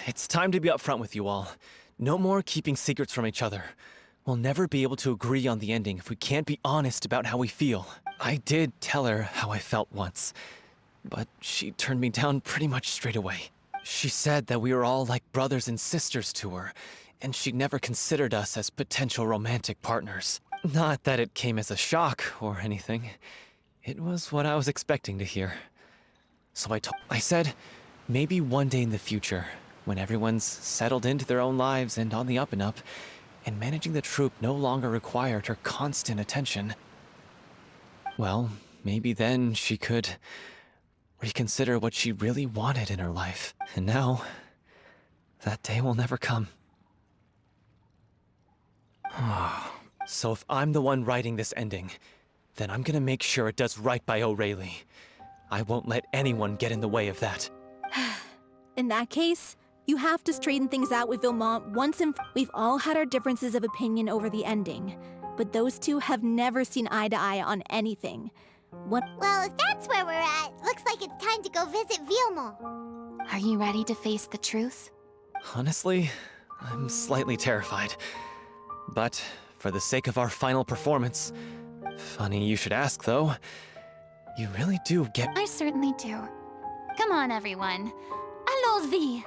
It's time to be upfront with you all. No more keeping secrets from each other. We'll never be able to agree on the ending if we can't be honest about how we feel. I did tell her how I felt once, but she turned me down pretty much straight away. She said that we were all like brothers and sisters to her, and she'd never considered us as potential romantic partners. Not that it came as a shock or anything. It was what I was expecting to hear. So I said, maybe one day in the future, when everyone's settled into their own lives and on the up and up, and managing the troupe no longer required her constant attention, well, maybe then she could reconsider what she really wanted in her life. And now, that day will never come. So if I'm the one writing this ending, then I'm gonna make sure it does right by Aureli. I won't let anyone get in the way of that. In that case, you have to straighten things out with Villemont once and we've all had our differences of opinion over the ending, but those two have never seen eye to eye on anything. What? Well, if that's where we're at, looks like it's time to go visit Vilmo. Are you ready to face the truth? Honestly, I'm slightly terrified. But for the sake of our final performance, funny you should ask though, you really do get— I certainly do. Come on, everyone. Allons-y!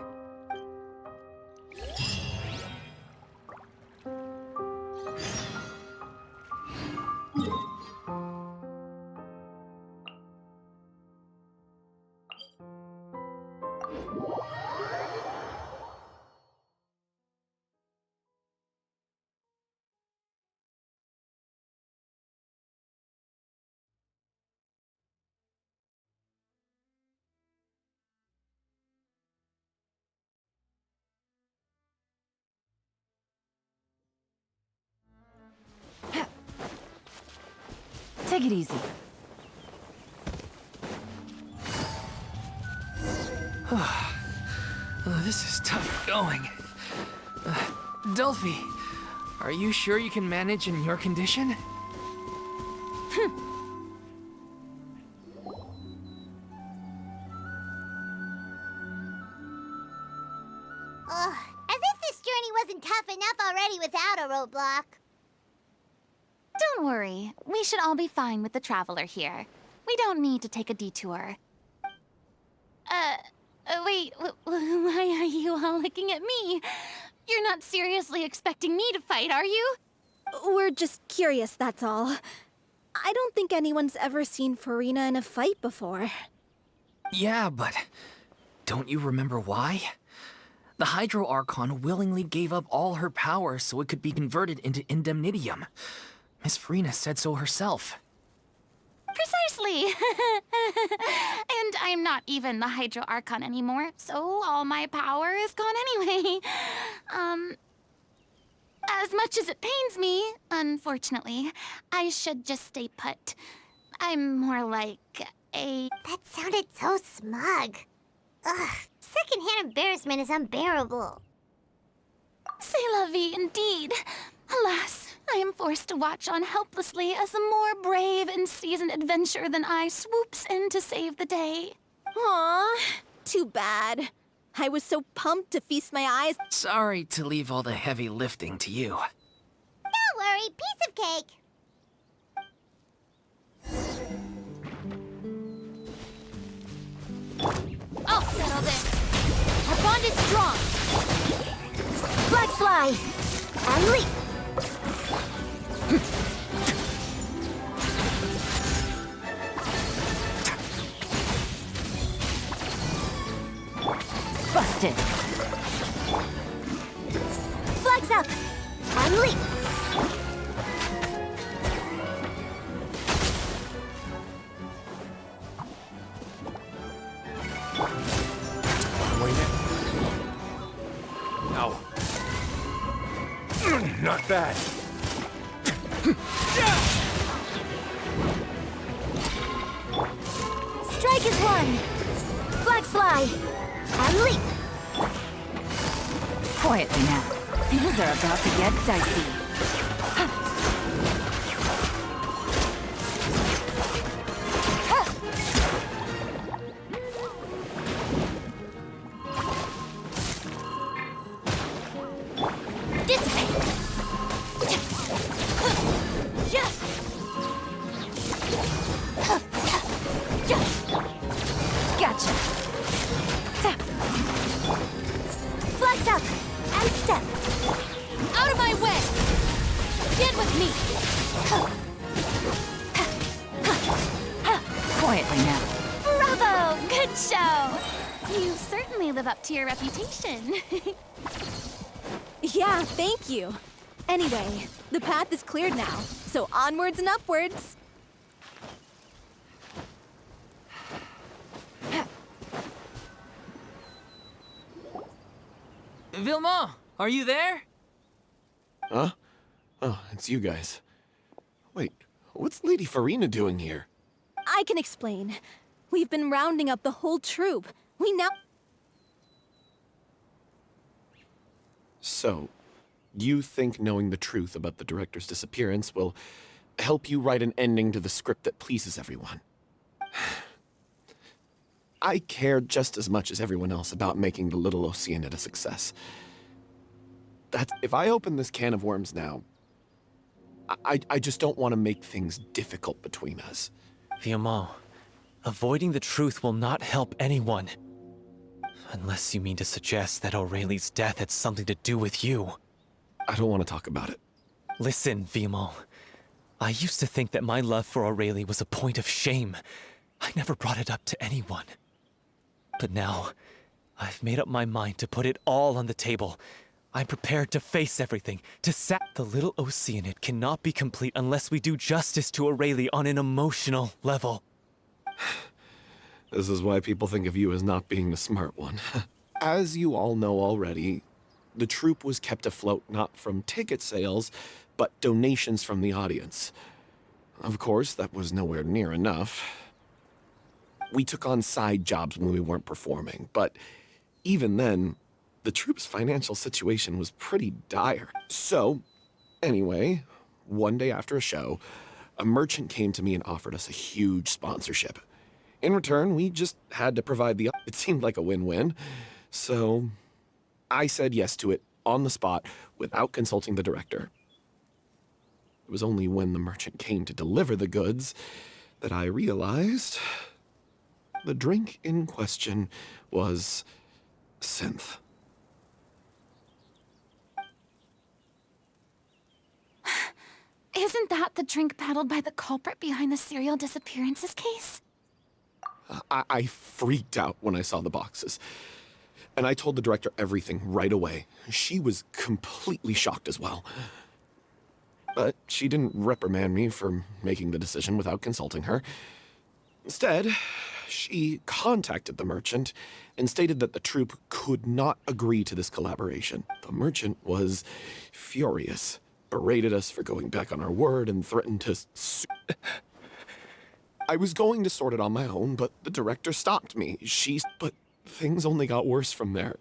Take it easy. This is tough going. Delphi, are you sure you can manage in your condition? Ugh, as if this journey wasn't tough enough already without a roadblock. Don't worry. We should all be fine with the traveler here. We don't need to take a detour. Wait, why are you all looking at me? You're not seriously expecting me to fight, are you? We're just curious, that's all. I don't think anyone's ever seen Furina in a fight before. Yeah, but don't you remember why? The Hydro Archon willingly gave up all her power so it could be converted into indemnitium. Miss Furina said so herself. Precisely! And I'm not even the Hydro Archon anymore, so all my power is gone anyway. As much as it pains me, unfortunately, I should just stay put. I'm more like a... That sounded so smug. Ugh, secondhand embarrassment is unbearable. C'est la vie, indeed. Alas, I am forced to watch on helplessly as a more brave and seasoned adventurer than I swoops in to save the day. Aw, too bad. I was so pumped to feast my eyes. Sorry to leave all the heavy lifting to you. Don't worry, piece of cake. I'll settle this. Our bond is strong. Flag fly and leap. Busted. Flags up and leap. Ow. Not bad. Strike is one. Flags fly and leap. Quietly now. Things are about to get dicey. Gotcha. Flags up and step. Out of my way. Get with me. Quietly now. Bravo! Good show! You certainly live up to your reputation. Yeah, thank you. Anyway, the path is cleared now, so onwards and upwards. Vilma, are you there? Huh? Oh, it's you guys. Wait, what's Lady Furina doing here? I can explain. We've been rounding up the whole troop. We now... So, you think knowing the truth about the director's disappearance will help you write an ending to the script that pleases everyone. I care just as much as everyone else about making the little Oceánida a success. If I open this can of worms now, I just don't want to make things difficult between us. Viamão, avoiding the truth will not help anyone. Unless you mean to suggest that Aurelie's death had something to do with you. I don't want to talk about it. Listen, Viamão. I used to think that my love for Aurelie was a point of shame. I never brought it up to anyone. But now, I've made up my mind to put it all on the table. I'm prepared to face everything, The little Oceánid cannot be complete unless we do justice to Aurelie on an emotional level. This is why people think of you as not being the smart one. As you all know already, the troupe was kept afloat not from ticket sales, but donations from the audience. Of course, that was nowhere near enough. We took on side jobs when we weren't performing, but even then, the troupe's financial situation was pretty dire. So, anyway, one day after a show, a merchant came to me and offered us a huge sponsorship. In return, we just had to provide It seemed like a win-win, so I said yes to it on the spot without consulting the director. It was only when the merchant came to deliver the goods that I realized the drink in question was synth. Isn't that the drink peddled by the culprit behind the serial disappearances case? I freaked out when I saw the boxes. And I told the director everything right away. She was completely shocked as well. But she didn't reprimand me for making the decision without consulting her. Instead, she contacted the merchant and stated that the troupe could not agree to this collaboration. The merchant was furious, berated us for going back on our word, and threatened to sue. I was going to sort it on my own, but the director stopped me. But things only got worse from there.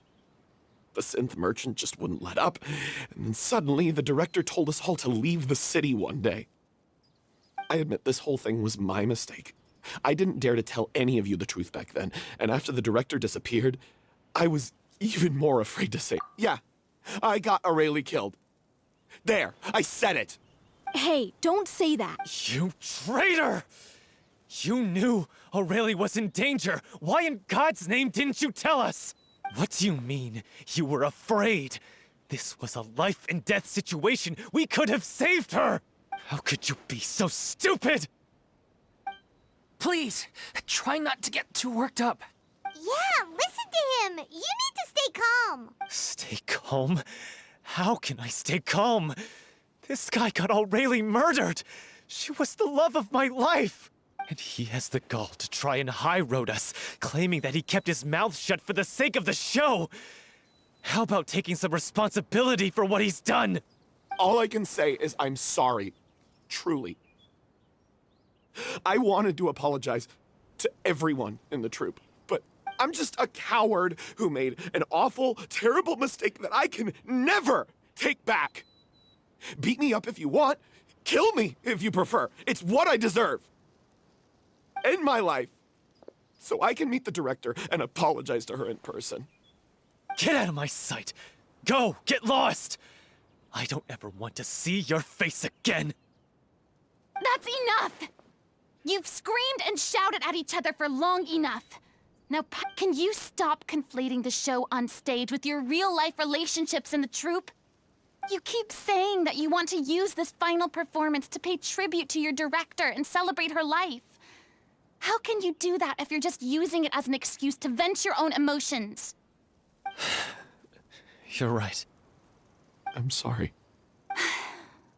The synth merchant just wouldn't let up, and then suddenly the director told us all to leave the city one day. I admit this whole thing was my mistake. I didn't dare to tell any of you the truth back then, and after the director disappeared, I was even more afraid to say, yeah, I got Aurelie killed. There, I said it. Hey, don't say that. You traitor! You knew Aurelie was in danger. Why in God's name didn't you tell us? What do you mean, you were afraid? This was a life and death situation. We could have saved her! How could you be so stupid? Please, try not to get too worked up. Yeah, listen to him. You need to stay calm. Stay calm? How can I stay calm? This guy got Aurelie murdered. She was the love of my life. And he has the gall to try and high-road us, claiming that he kept his mouth shut for the sake of the show. How about taking some responsibility for what he's done? All I can say is I'm sorry. Truly. I wanted to apologize to everyone in the troupe, but I'm just a coward who made an awful, terrible mistake that I can never take back. Beat me up if you want. Kill me if you prefer. It's what I deserve. End my life so I can meet the director and apologize to her in person. Get out of my sight. Go, get lost. I don't ever want to see your face again. That's enough! You've screamed and shouted at each other for long enough. Now, can you stop conflating the show on stage with your real-life relationships in the troupe? You keep saying that you want to use this final performance to pay tribute to your director and celebrate her life. How can you do that if you're just using it as an excuse to vent your own emotions? You're right. I'm sorry.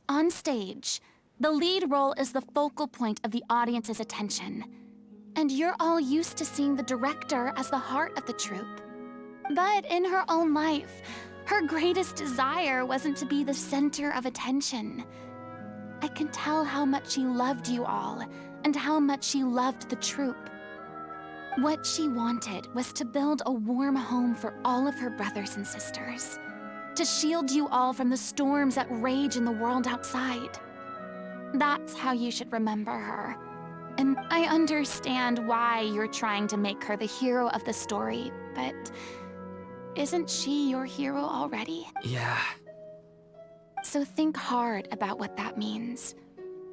On stage, the lead role is the focal point of the audience's attention. And you're all used to seeing the director as the heart of the troupe. But in her own life, her greatest desire wasn't to be the center of attention. I can tell how much she loved you all, and how much she loved the troupe. What she wanted was to build a warm home for all of her brothers and sisters, to shield you all from the storms that rage in the world outside. That's how you should remember her. And I understand why you're trying to make her the hero of the story, but isn't she your hero already? Yeah. So think hard about what that means.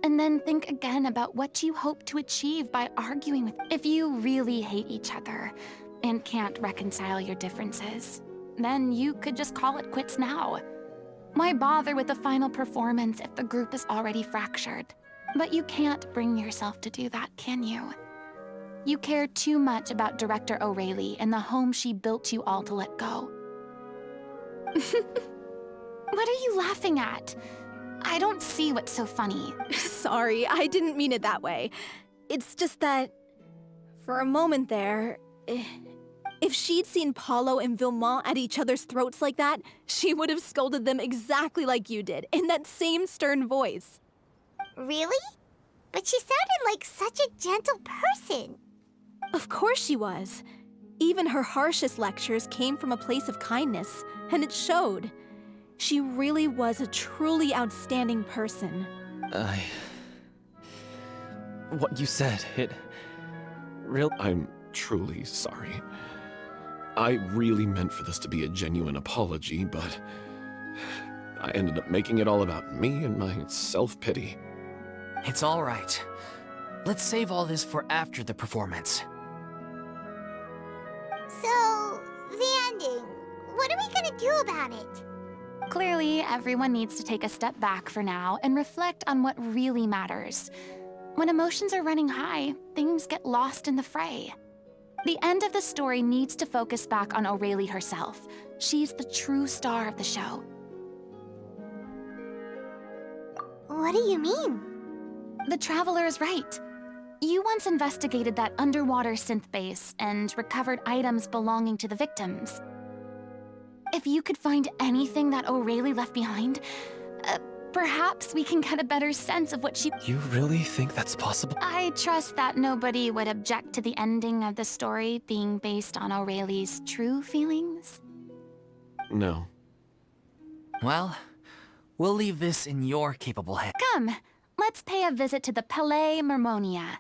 And then think again about what you hope to achieve by arguing with. If you really hate each other and can't reconcile your differences, then you could just call it quits now. Why bother with the final performance if the group is already fractured? But you can't bring yourself to do that, can you? You care too much about Director O'Reilly and the home she built you all to let go. What are you laughing at? I don't see what's so funny. Sorry, I didn't mean it that way. It's just that, for a moment there, if she'd seen Paulo and Villemont at each other's throats like that, she would have scolded them exactly like you did, in that same stern voice. Really? But she sounded like such a gentle person. Of course she was. Even her harshest lectures came from a place of kindness, and it showed. She really was a truly outstanding person. What you said, I'm truly sorry. I really meant for this to be a genuine apology, but I ended up making it all about me and my self-pity. It's all right. Let's save all this for after the performance. So, the ending. What are we gonna do about it? Clearly, everyone needs to take a step back for now and reflect on what really matters. When emotions are running high, things get lost in the fray. The end of the story needs to focus back on O'Reilly herself. She's the true star of the show. What do you mean? The Traveler is right. You once investigated that underwater synth base and recovered items belonging to the victims. If you could find anything that O'Reilly left behind, perhaps we can get a better sense of what she— You really think that's possible? I trust that nobody would object to the ending of the story being based on O'Reilly's true feelings? No. Well, we'll leave this in your capable hands. Come, let's pay a visit to the Palais Mermonia.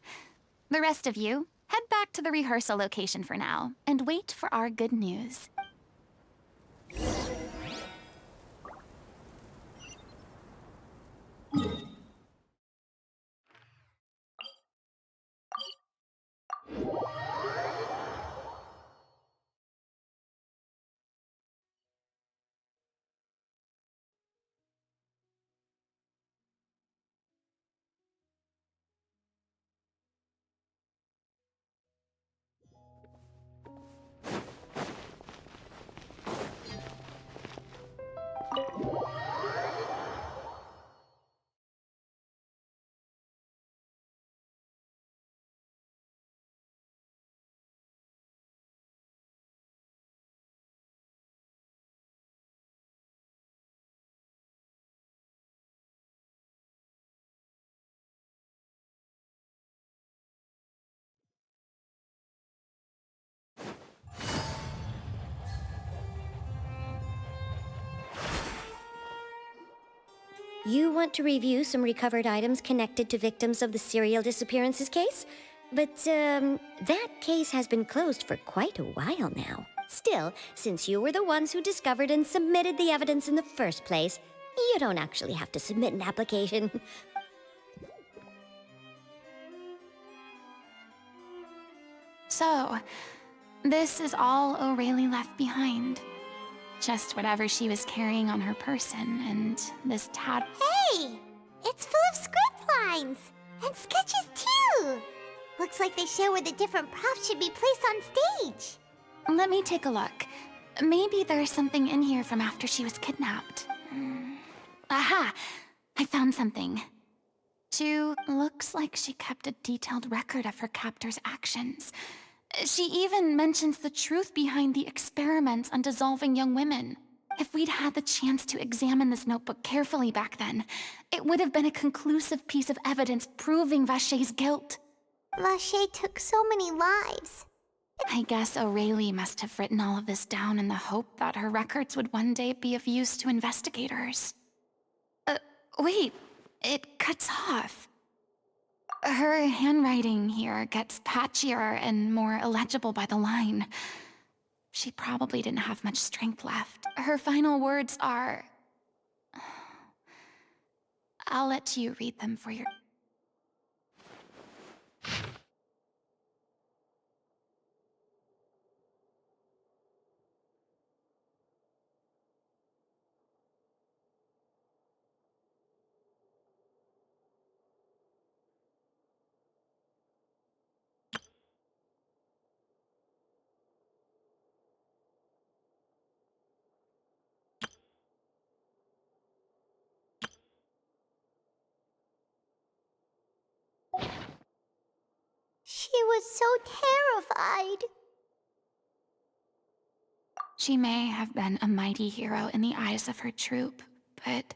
The rest of you, head back to the rehearsal location for now, and wait for our good news. You want to review some recovered items connected to victims of the serial disappearances case? But, that case has been closed for quite a while now. Still, since you were the ones who discovered and submitted the evidence in the first place, you don't actually have to submit an application. So, this is all O'Reilly left behind. Just whatever she was carrying on her person, and this tad— Hey! It's full of script lines! And sketches, too! Looks like they show where the different props should be placed on stage. Let me take a look. Maybe there's something in here from after she was kidnapped. Aha! I found something. Looks like she kept a detailed record of her captor's actions. She even mentions the truth behind the experiments on dissolving young women. If we'd had the chance to examine this notebook carefully back then, it would have been a conclusive piece of evidence proving Vachey's guilt. Vachey took so many lives. I guess O'Reilly must have written all of this down in the hope that her records would one day be of use to investigators. Wait, it cuts off. Her handwriting here gets patchier and more illegible by the line. She probably didn't have much strength left. Her final words are... I'll let you read them for your... She was so terrified. She may have been a mighty hero in the eyes of her troop, but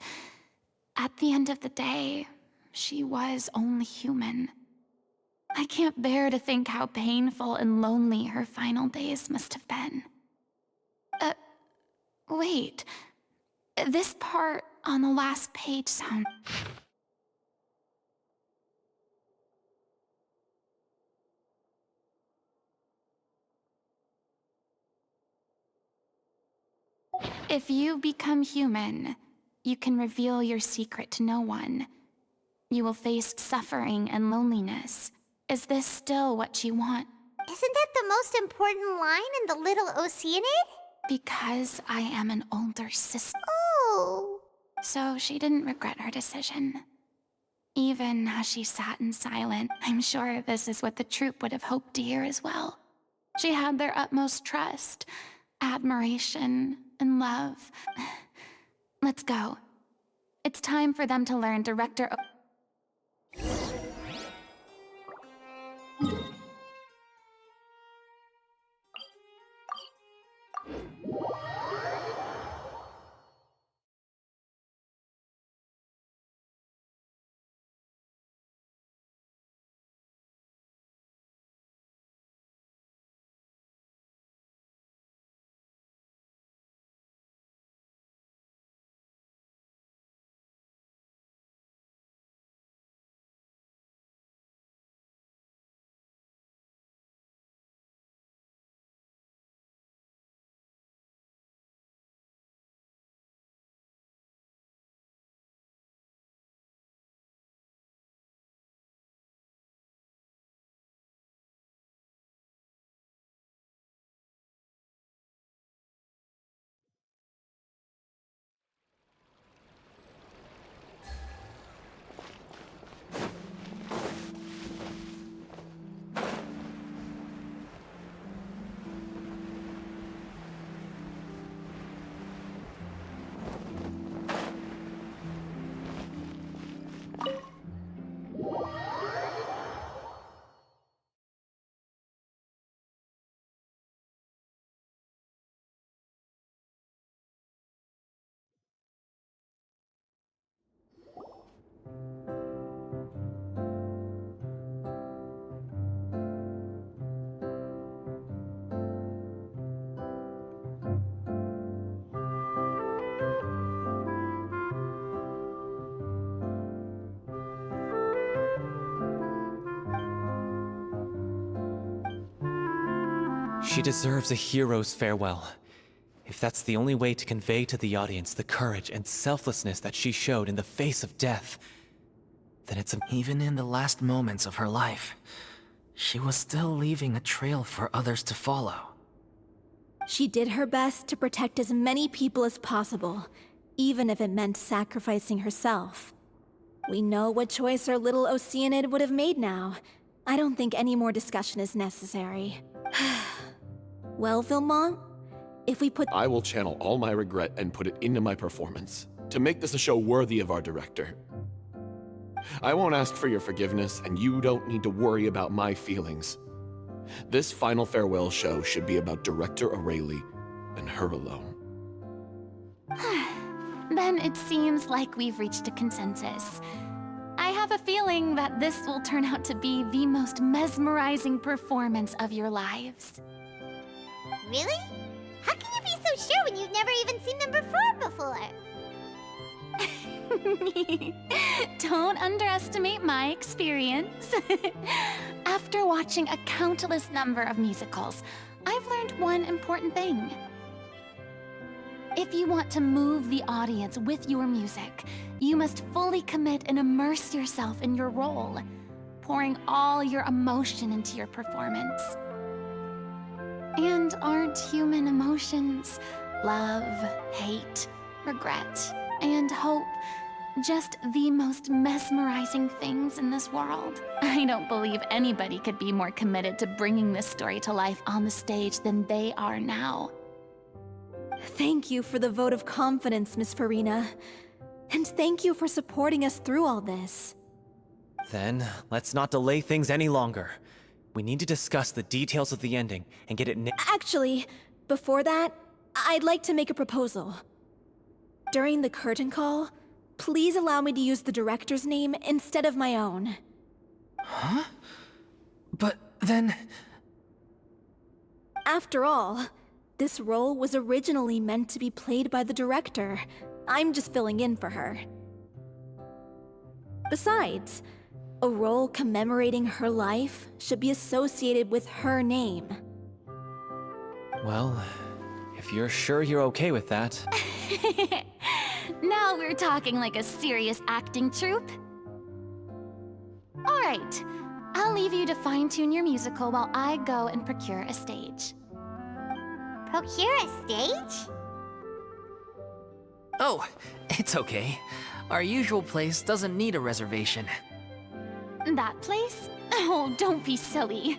at the end of the day, she was only human. I can't bear to think how painful and lonely her final days must have been. Wait. This part on the last page sounds... If you become human, you can reveal your secret to no one. You will face suffering and loneliness. Is this still what you want? Isn't that the most important line in the Little Oceánid? Because I am an older sister. Oh. So she didn't regret her decision. Even as she sat in silence, I'm sure this is what the troupe would have hoped to hear as well. She had their utmost trust, admiration, and love. Let's go. It's time for them to learn Director... She deserves a hero's farewell. If that's the only way to convey to the audience the courage and selflessness that she showed in the face of death, then it's Even in the last moments of her life, she was still leaving a trail for others to follow. She did her best to protect as many people as possible, even if it meant sacrificing herself. We know what choice our little Oceánid would have made now. I don't think any more discussion is necessary. Well, Vilmont, if we put... I will channel all my regret and put it into my performance, to make this a show worthy of our director. I won't ask for your forgiveness, and you don't need to worry about my feelings. This final farewell show should be about Director Aurelie and her alone. Then it seems like we've reached a consensus. I have a feeling that this will turn out to be the most mesmerizing performance of your lives. Really? How can you be so sure when you've never even seen them perform before? Don't underestimate my experience. After watching a countless number of musicals, I've learned one important thing. If you want to move the audience with your music, you must fully commit and immerse yourself in your role, pouring all your emotion into your performance. And aren't human emotions, love, hate, regret, and hope, just the most mesmerizing things in this world? I don't believe anybody could be more committed to bringing this story to life on the stage than they are now. Thank you for the vote of confidence, Miss Furina. And thank you for supporting us through all this. Then, let's not delay things any longer. We need to discuss the details of the ending and get it Actually, before that, I'd like to make a proposal. During the curtain call, please allow me to use the director's name instead of my own. Huh? But then... After all, this role was originally meant to be played by the director. I'm just filling in for her. Besides, a role commemorating her life should be associated with her name. Well, if you're sure you're okay with that. Now we're talking like a serious acting troupe. All right, I'll leave you to fine-tune your musical while I go and procure a stage. Procure a stage? Oh, it's okay. Our usual place doesn't need a reservation. That place? Oh, don't be silly.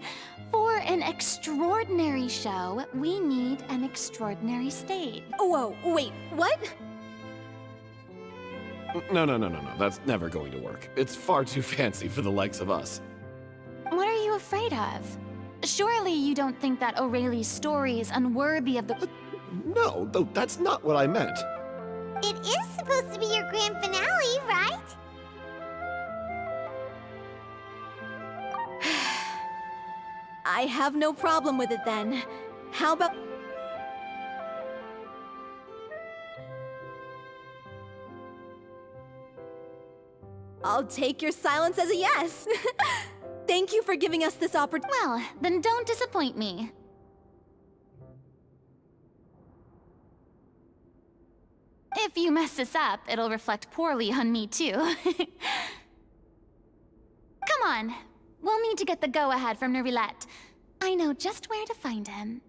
For an extraordinary show, we need an extraordinary stage. Whoa, wait, what? No. That's never going to work. It's far too fancy for the likes of us. What are you afraid of? Surely you don't think that Aureli's story is unworthy of the... No, though that's not what I meant. It is supposed to be your grand finale, right? I have no problem with it then. How about... I'll take your silence as a yes. Thank you for giving us this opportunity. Well, then don't disappoint me. If you mess this up, it'll reflect poorly on me too. Come on. We'll need to get the go-ahead from Nervilette. I know just where to find him.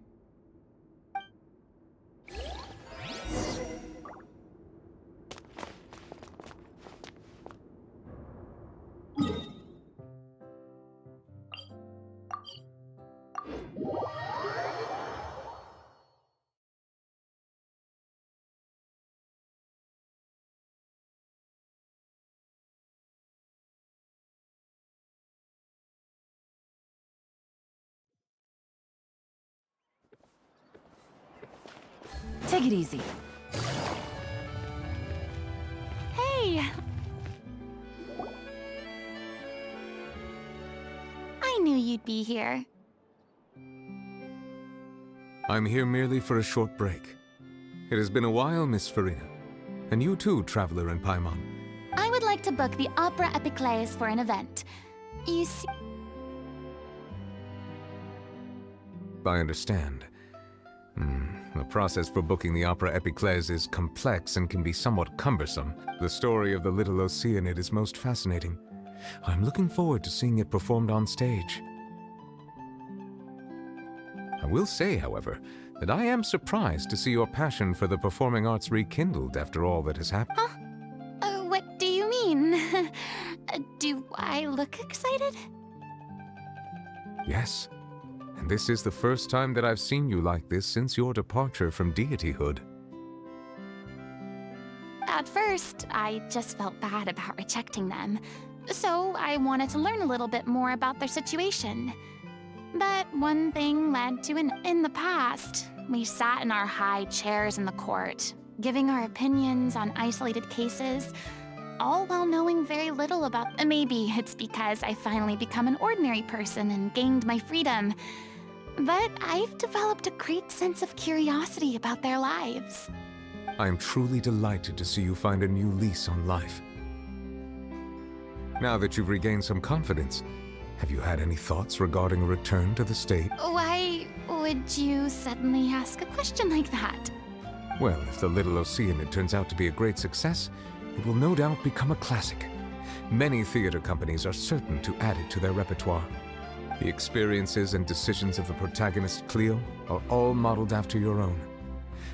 Take it easy. Hey! I knew you'd be here. I'm here merely for a short break. It has been a while, Miss Furina. And you too, Traveler in Paimon. I would like to book the Opera Epiclese for an event. You see... I understand. The process for booking the Opera Epiclese is complex and can be somewhat cumbersome. The story of the little Oceánida is most fascinating. I'm looking forward to seeing it performed on stage. I will say, however, that I am surprised to see your passion for the performing arts rekindled after all that has happened. Huh? What do you mean? Do I look excited? Yes. And this is the first time that I've seen you like this since your departure from deityhood. At first, I just felt bad about rejecting them. So I wanted to learn a little bit more about their situation. But one thing led to another. In the past, we sat in our high chairs in the court, giving our opinions on isolated cases, all while knowing very little about... Maybe it's because I finally become an ordinary person and gained my freedom. But I've developed a great sense of curiosity about their lives. I am truly delighted to see you find a new lease on life. Now that you've regained some confidence, have you had any thoughts regarding a return to the stage? Why would you suddenly ask a question like that? Well, if the Little Oceánida turns out to be a great success, it will no doubt become a classic. Many theater companies are certain to add it to their repertoire. The experiences and decisions of the protagonist Cleo are all modeled after your own.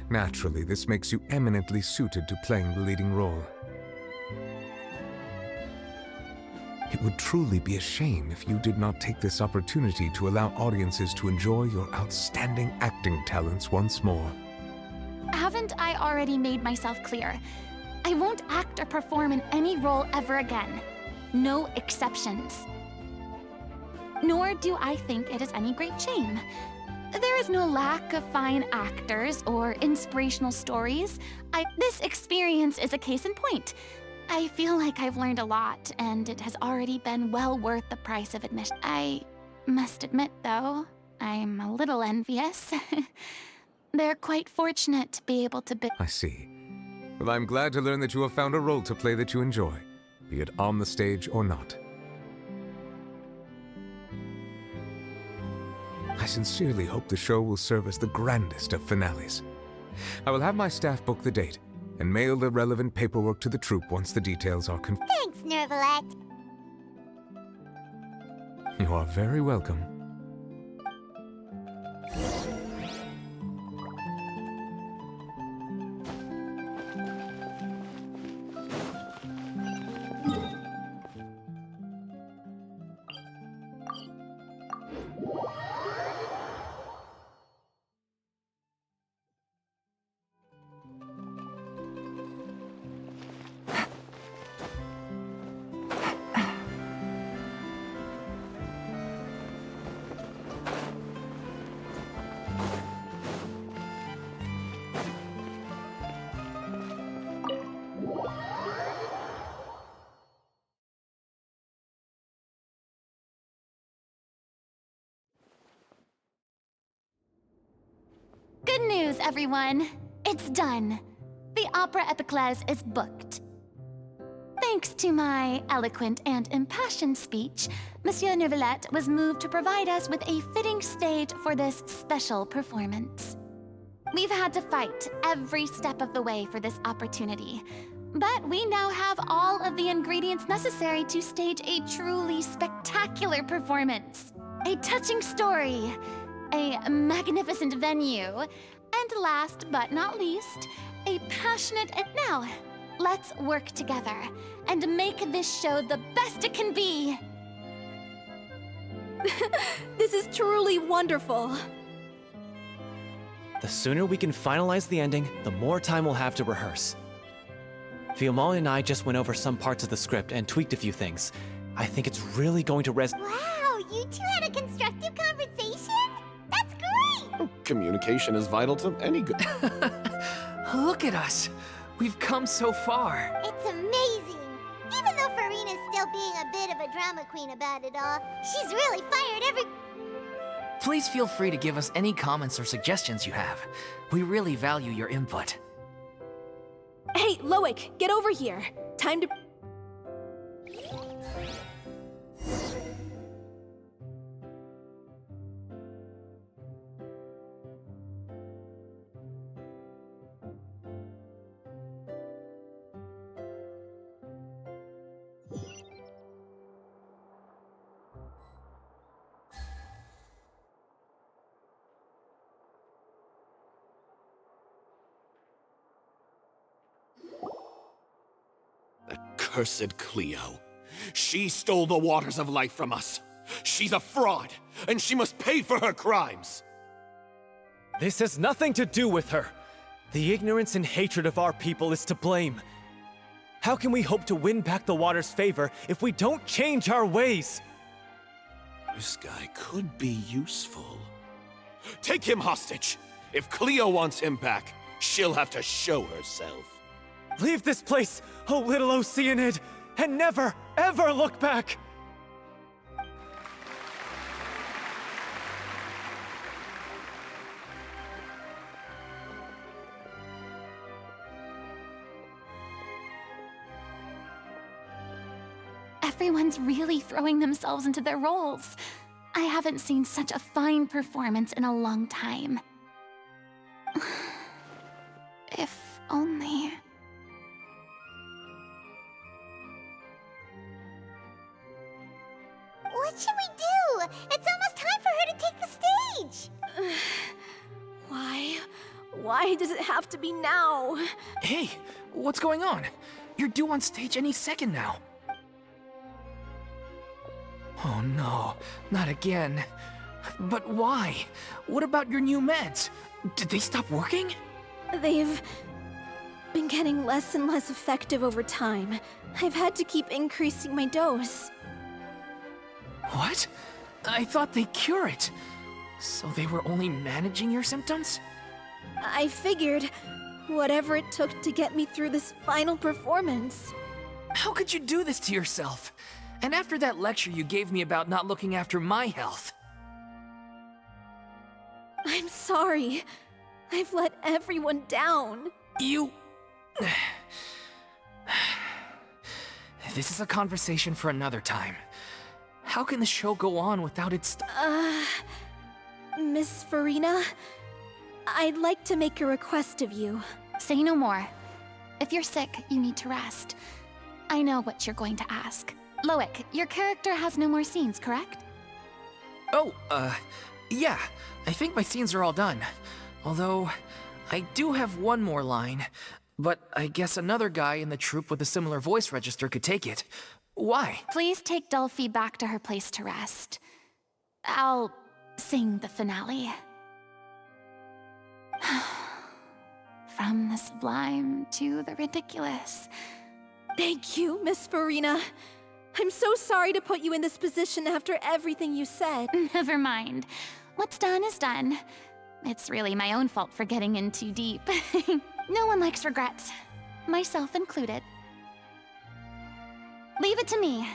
Naturally, this makes you eminently suited to playing the leading role. It would truly be a shame if you did not take this opportunity to allow audiences to enjoy your outstanding acting talents once more. Haven't I already made myself clear? I won't act or perform in any role ever again. No exceptions. Nor do I think it is any great shame. There is no lack of fine actors or inspirational stories. This experience is a case in point. I feel like I've learned a lot, and it has already been well worth the price of admission. I must admit, though, I'm a little envious. They're quite fortunate to be able to I see. Well, I'm glad to learn that you have found a role to play that you enjoy, be it on the stage or not. I sincerely hope the show will serve as the grandest of finales. I will have my staff book the date and mail the relevant paperwork to the troupe once the details are confirmed. Thanks, Nervalet. You are very welcome. Good news, everyone! It's done. The Opera Epiclese is booked. Thanks to my eloquent and impassioned speech, Monsieur Nervalet was moved to provide us with a fitting stage for this special performance. We've had to fight every step of the way for this opportunity, but we now have all of the ingredients necessary to stage a truly spectacular performance. A touching story, a magnificent venue, and last but not least, a passionate and now, let's work together and make this show the best it can be. This is truly wonderful. The sooner we can finalize the ending, the more time we'll have to rehearse. Fiamma and I just went over some parts of the script and tweaked a few things. I think it's really going to resonate. Wow, you two had a constructive conversation? That's great! Communication is vital to any good. Look at us. We've come so far. It's amazing. Even though Furina's still being a bit of a drama queen about it all, she's really fired every... Please feel free to give us any comments or suggestions you have. We really value your input. Hey, Loic, get over here. Time to... Cursed Cleo. She stole the waters of life from us. She's a fraud, and she must pay for her crimes. This has nothing to do with her. The ignorance and hatred of our people is to blame. How can we hope to win back the water's favor if we don't change our ways? This guy could be useful. Take him hostage. If Cleo wants him back, she'll have to show herself. Leave this place, oh little Oceánida, and never, ever look back! Everyone's really throwing themselves into their roles. I haven't seen such a fine performance in a long time. If only... What should we do? It's almost time for her to take the stage! Why? Why does it have to be now? Hey, what's going on? You're due on stage any second now. Oh no, not again. But why? What about your new meds? Did they stop working? They've been getting less and less effective over time. I've had to keep increasing my dose. What? I thought they cure it. So they were only managing your symptoms? I figured whatever it took to get me through this final performance. How could you do this to yourself? And after that lecture you gave me about not looking after my health. I'm sorry. I've let everyone down. You... This is a conversation for another time. How can the show go on without its... Miss Furina? I'd like to make a request of you. Say no more. If you're sick, you need to rest. I know what you're going to ask. Loic, your character has no more scenes, correct? Oh, yeah. I think my scenes are all done. Although, I do have one more line. But I guess another guy in the troupe with a similar voice register could take it. Why? Please take Delphi back to her place to rest. I'll sing the finale. From the sublime to the ridiculous. Thank you, Miss Furina. I'm so sorry to put you in this position after everything you said. Never mind. What's done is done. It's really my own fault for getting in too deep. No one likes regrets, myself included. Leave it to me.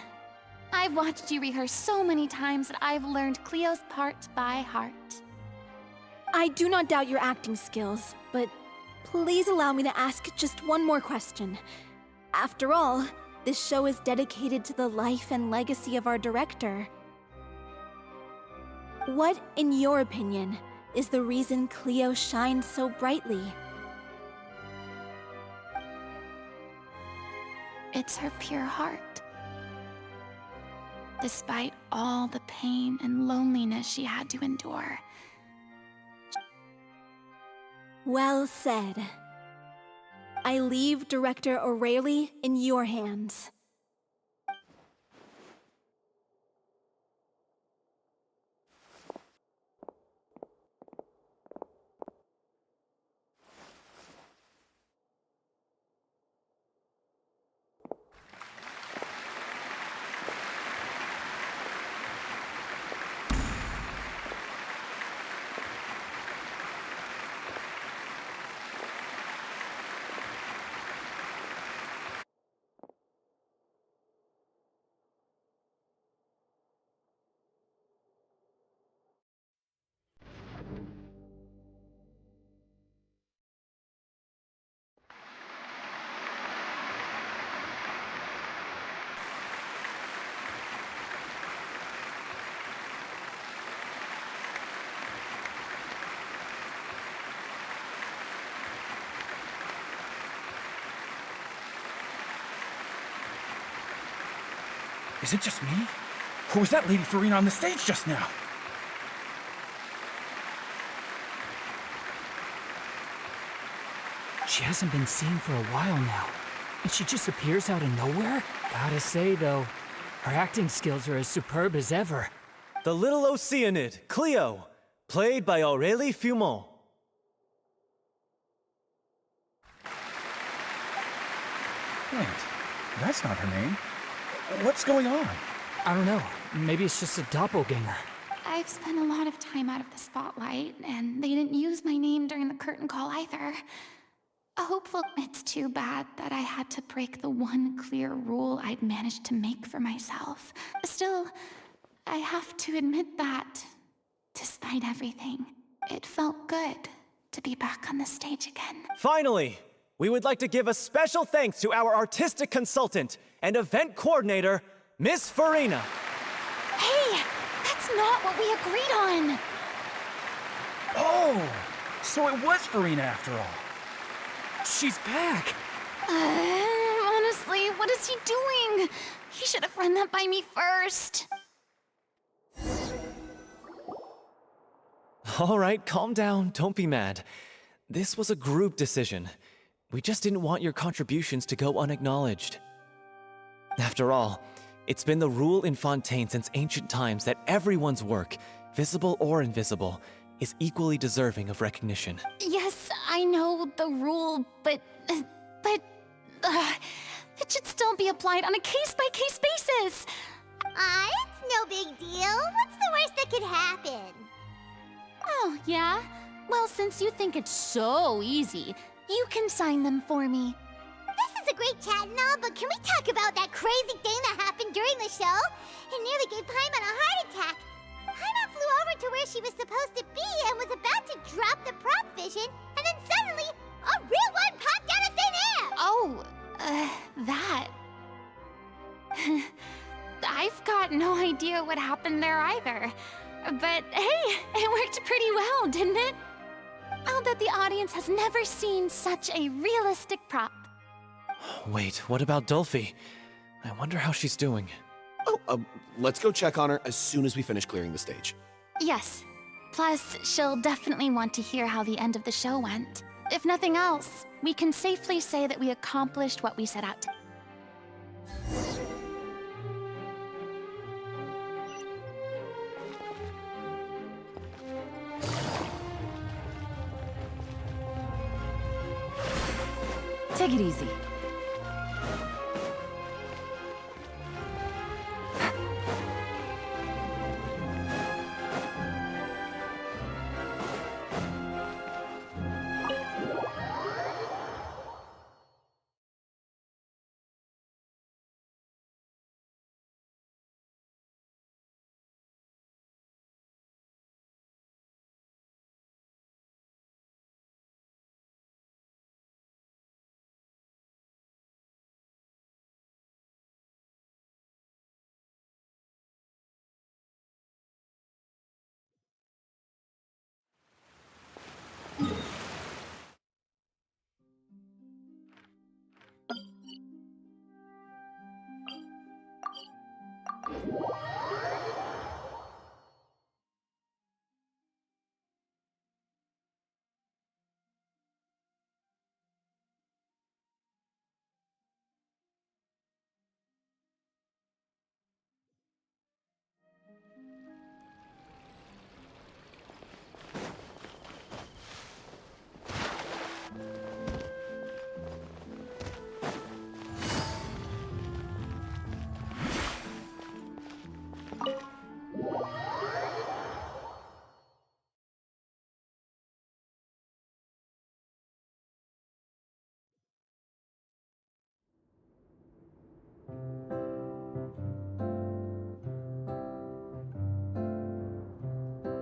I've watched you rehearse so many times that I've learned Cleo's part by heart. I do not doubt your acting skills, but please allow me to ask just one more question. After all, this show is dedicated to the life and legacy of our director. What, in your opinion, is the reason Cleo shines so brightly? It's her pure heart. Despite all the pain and loneliness she had to endure. Well said. I leave Director O'Reilly in your hands. Is it just me? Or was that Lady Furina on the stage just now? She hasn't been seen for a while now, and she just appears out of nowhere? Gotta say, though, her acting skills are as superb as ever. The little Oceánid, Cleo, played by Aurélie Fumont. Wait, that's not her name. What's going on? I don't know. Maybe it's just a doppelganger. I've spent a lot of time out of the spotlight, and they didn't use my name during the curtain call either. Hopeful. It's too bad that I had to break the one clear rule I'd managed to make for myself. Still, I have to admit that, despite everything, it felt good to be back on the stage again. Finally, we would like to give a special thanks to our artistic consultant and event coordinator, Miss Furina! Hey, that's not what we agreed on. Oh, so it was Furina after all. She's back. Honestly, what is he doing? He should have run that by me first. All right, calm down. Don't be mad. This was a group decision. We just didn't want your contributions to go unacknowledged. After all, it's been the rule in Fontaine since ancient times that everyone's work, visible or invisible, is equally deserving of recognition. Yes, I know the rule, but it should still be applied on a case-by-case basis. It's no big deal. What's the worst that could happen? Oh, yeah? Well, since you think it's so easy, you can sign them for me. This is a great chat and all, but can we talk about that crazy thing that happened during the show? It nearly gave Paimon a heart attack. Paimon flew over to where she was supposed to be and was about to drop the prop vision, and then suddenly, a real one popped out of thin air! Oh, that. I've got no idea what happened there either. But hey, it worked pretty well, didn't it? I'll bet the audience has never seen such a realistic prop. Wait, what about Dolphy? I wonder how she's doing. Oh, let's go check on her as soon as we finish clearing the stage. Yes. Plus, she'll definitely want to hear how the end of the show went. If nothing else, we can safely say that we accomplished what we set out to. Take it easy.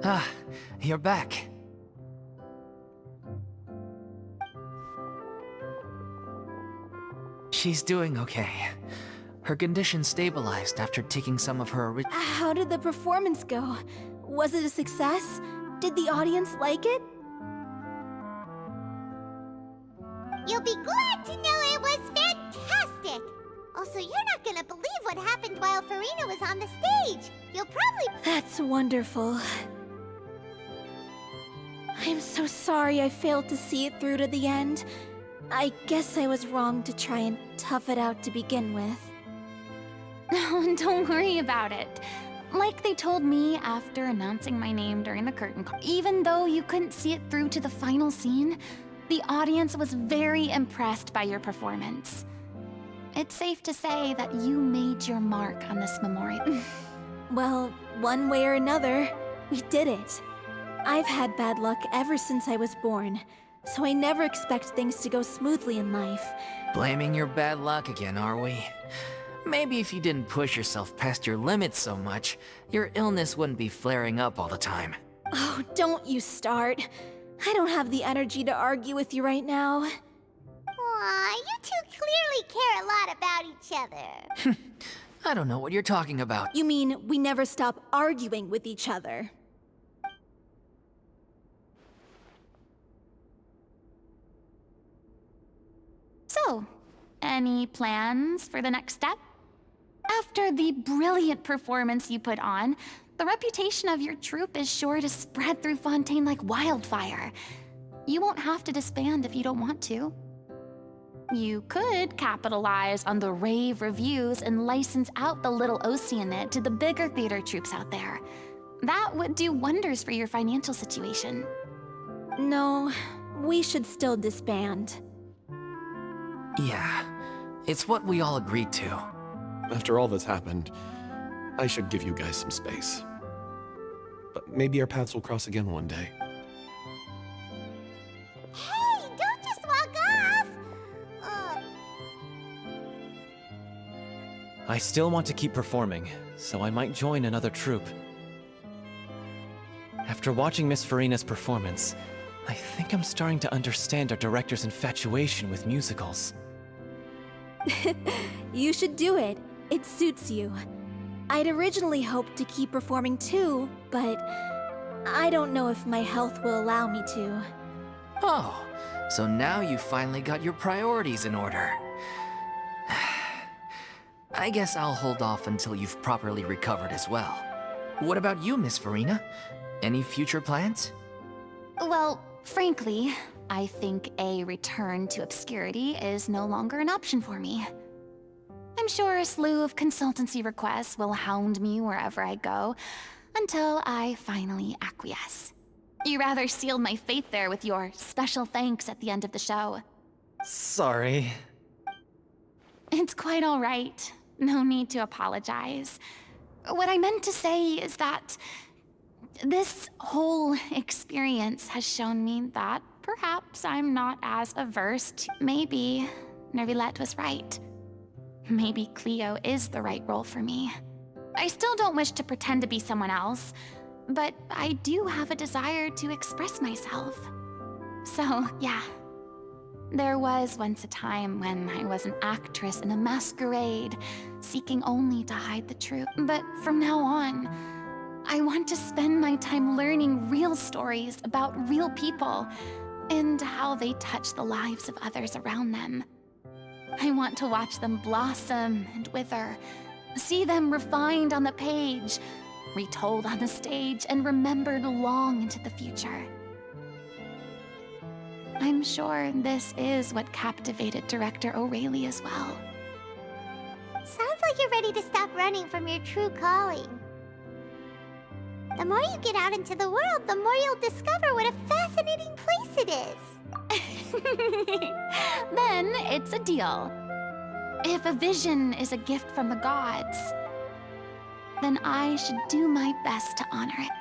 Ah, you're back. She's doing okay. Her condition stabilized after taking some of her How did the performance go? Was it a success? Did the audience like it? You'll be glad to know it was fantastic! Also, you're not gonna believe what happened while Furina was on the stage. You'll probably... That's wonderful. I'm so sorry I failed to see it through to the end. I guess I was wrong to try and tough it out to begin with. No, don't worry about it. Like they told me after announcing my name during the curtain call, even though you couldn't see it through to the final scene, the audience was very impressed by your performance. It's safe to say that you made your mark on this memorial. Well, one way or another, we did it. I've had bad luck ever since I was born, so I never expect things to go smoothly in life. Blaming your bad luck again, are we? Maybe if you didn't push yourself past your limits so much, your illness wouldn't be flaring up all the time. Oh, don't you start. I don't have the energy to argue with you right now. Aw, you two clearly care a lot about each other. I don't know what you're talking about. You mean we never stop arguing with each other? So, any plans for the next step? After the brilliant performance you put on, the reputation of your troupe is sure to spread through Fontaine like wildfire. You won't have to disband if you don't want to. You could capitalize on the rave reviews and license out the little Oceánida to the bigger theater troupes out there. That would do wonders for your financial situation. No, we should still disband. Yeah, it's what we all agreed to. After all that's happened, I should give you guys some space. But maybe our paths will cross again one day. Hey, don't just walk off! I still want to keep performing, so I might join another troupe. After watching Miss Furina's performance, I think I'm starting to understand our director's infatuation with musicals. You should do it. It suits you. I'd originally hoped to keep performing too, but I don't know if my health will allow me to. Oh, so now you finally got your priorities in order. I guess I'll hold off until you've properly recovered as well. What about you, Miss Furina? Any future plans? Well, frankly, I think a return to obscurity is no longer an option for me. I'm sure a slew of consultancy requests will hound me wherever I go, until I finally acquiesce. You rather sealed my fate there with your special thanks at the end of the show. Sorry. It's quite all right. No need to apologize. What I meant to say is that this whole experience has shown me that perhaps I'm not as averse to maybe Nervillette was right. Maybe Cleo is the right role for me. I still don't wish to pretend to be someone else, but I do have a desire to express myself. So, yeah. There was once a time when I was an actress in a masquerade, seeking only to hide the truth. But from now on, I want to spend my time learning real stories about real people and how they touch the lives of others around them. I want to watch them blossom and wither, see them refined on the page, retold on the stage, and remembered long into the future. I'm sure this is what captivated director O'Reilly as well. Sounds like you're ready to stop running from your true calling. The more you get out into the world, the more you'll discover what a fascinating place it is. Then it's a deal. If a vision is a gift from the gods, then I should do my best to honor it.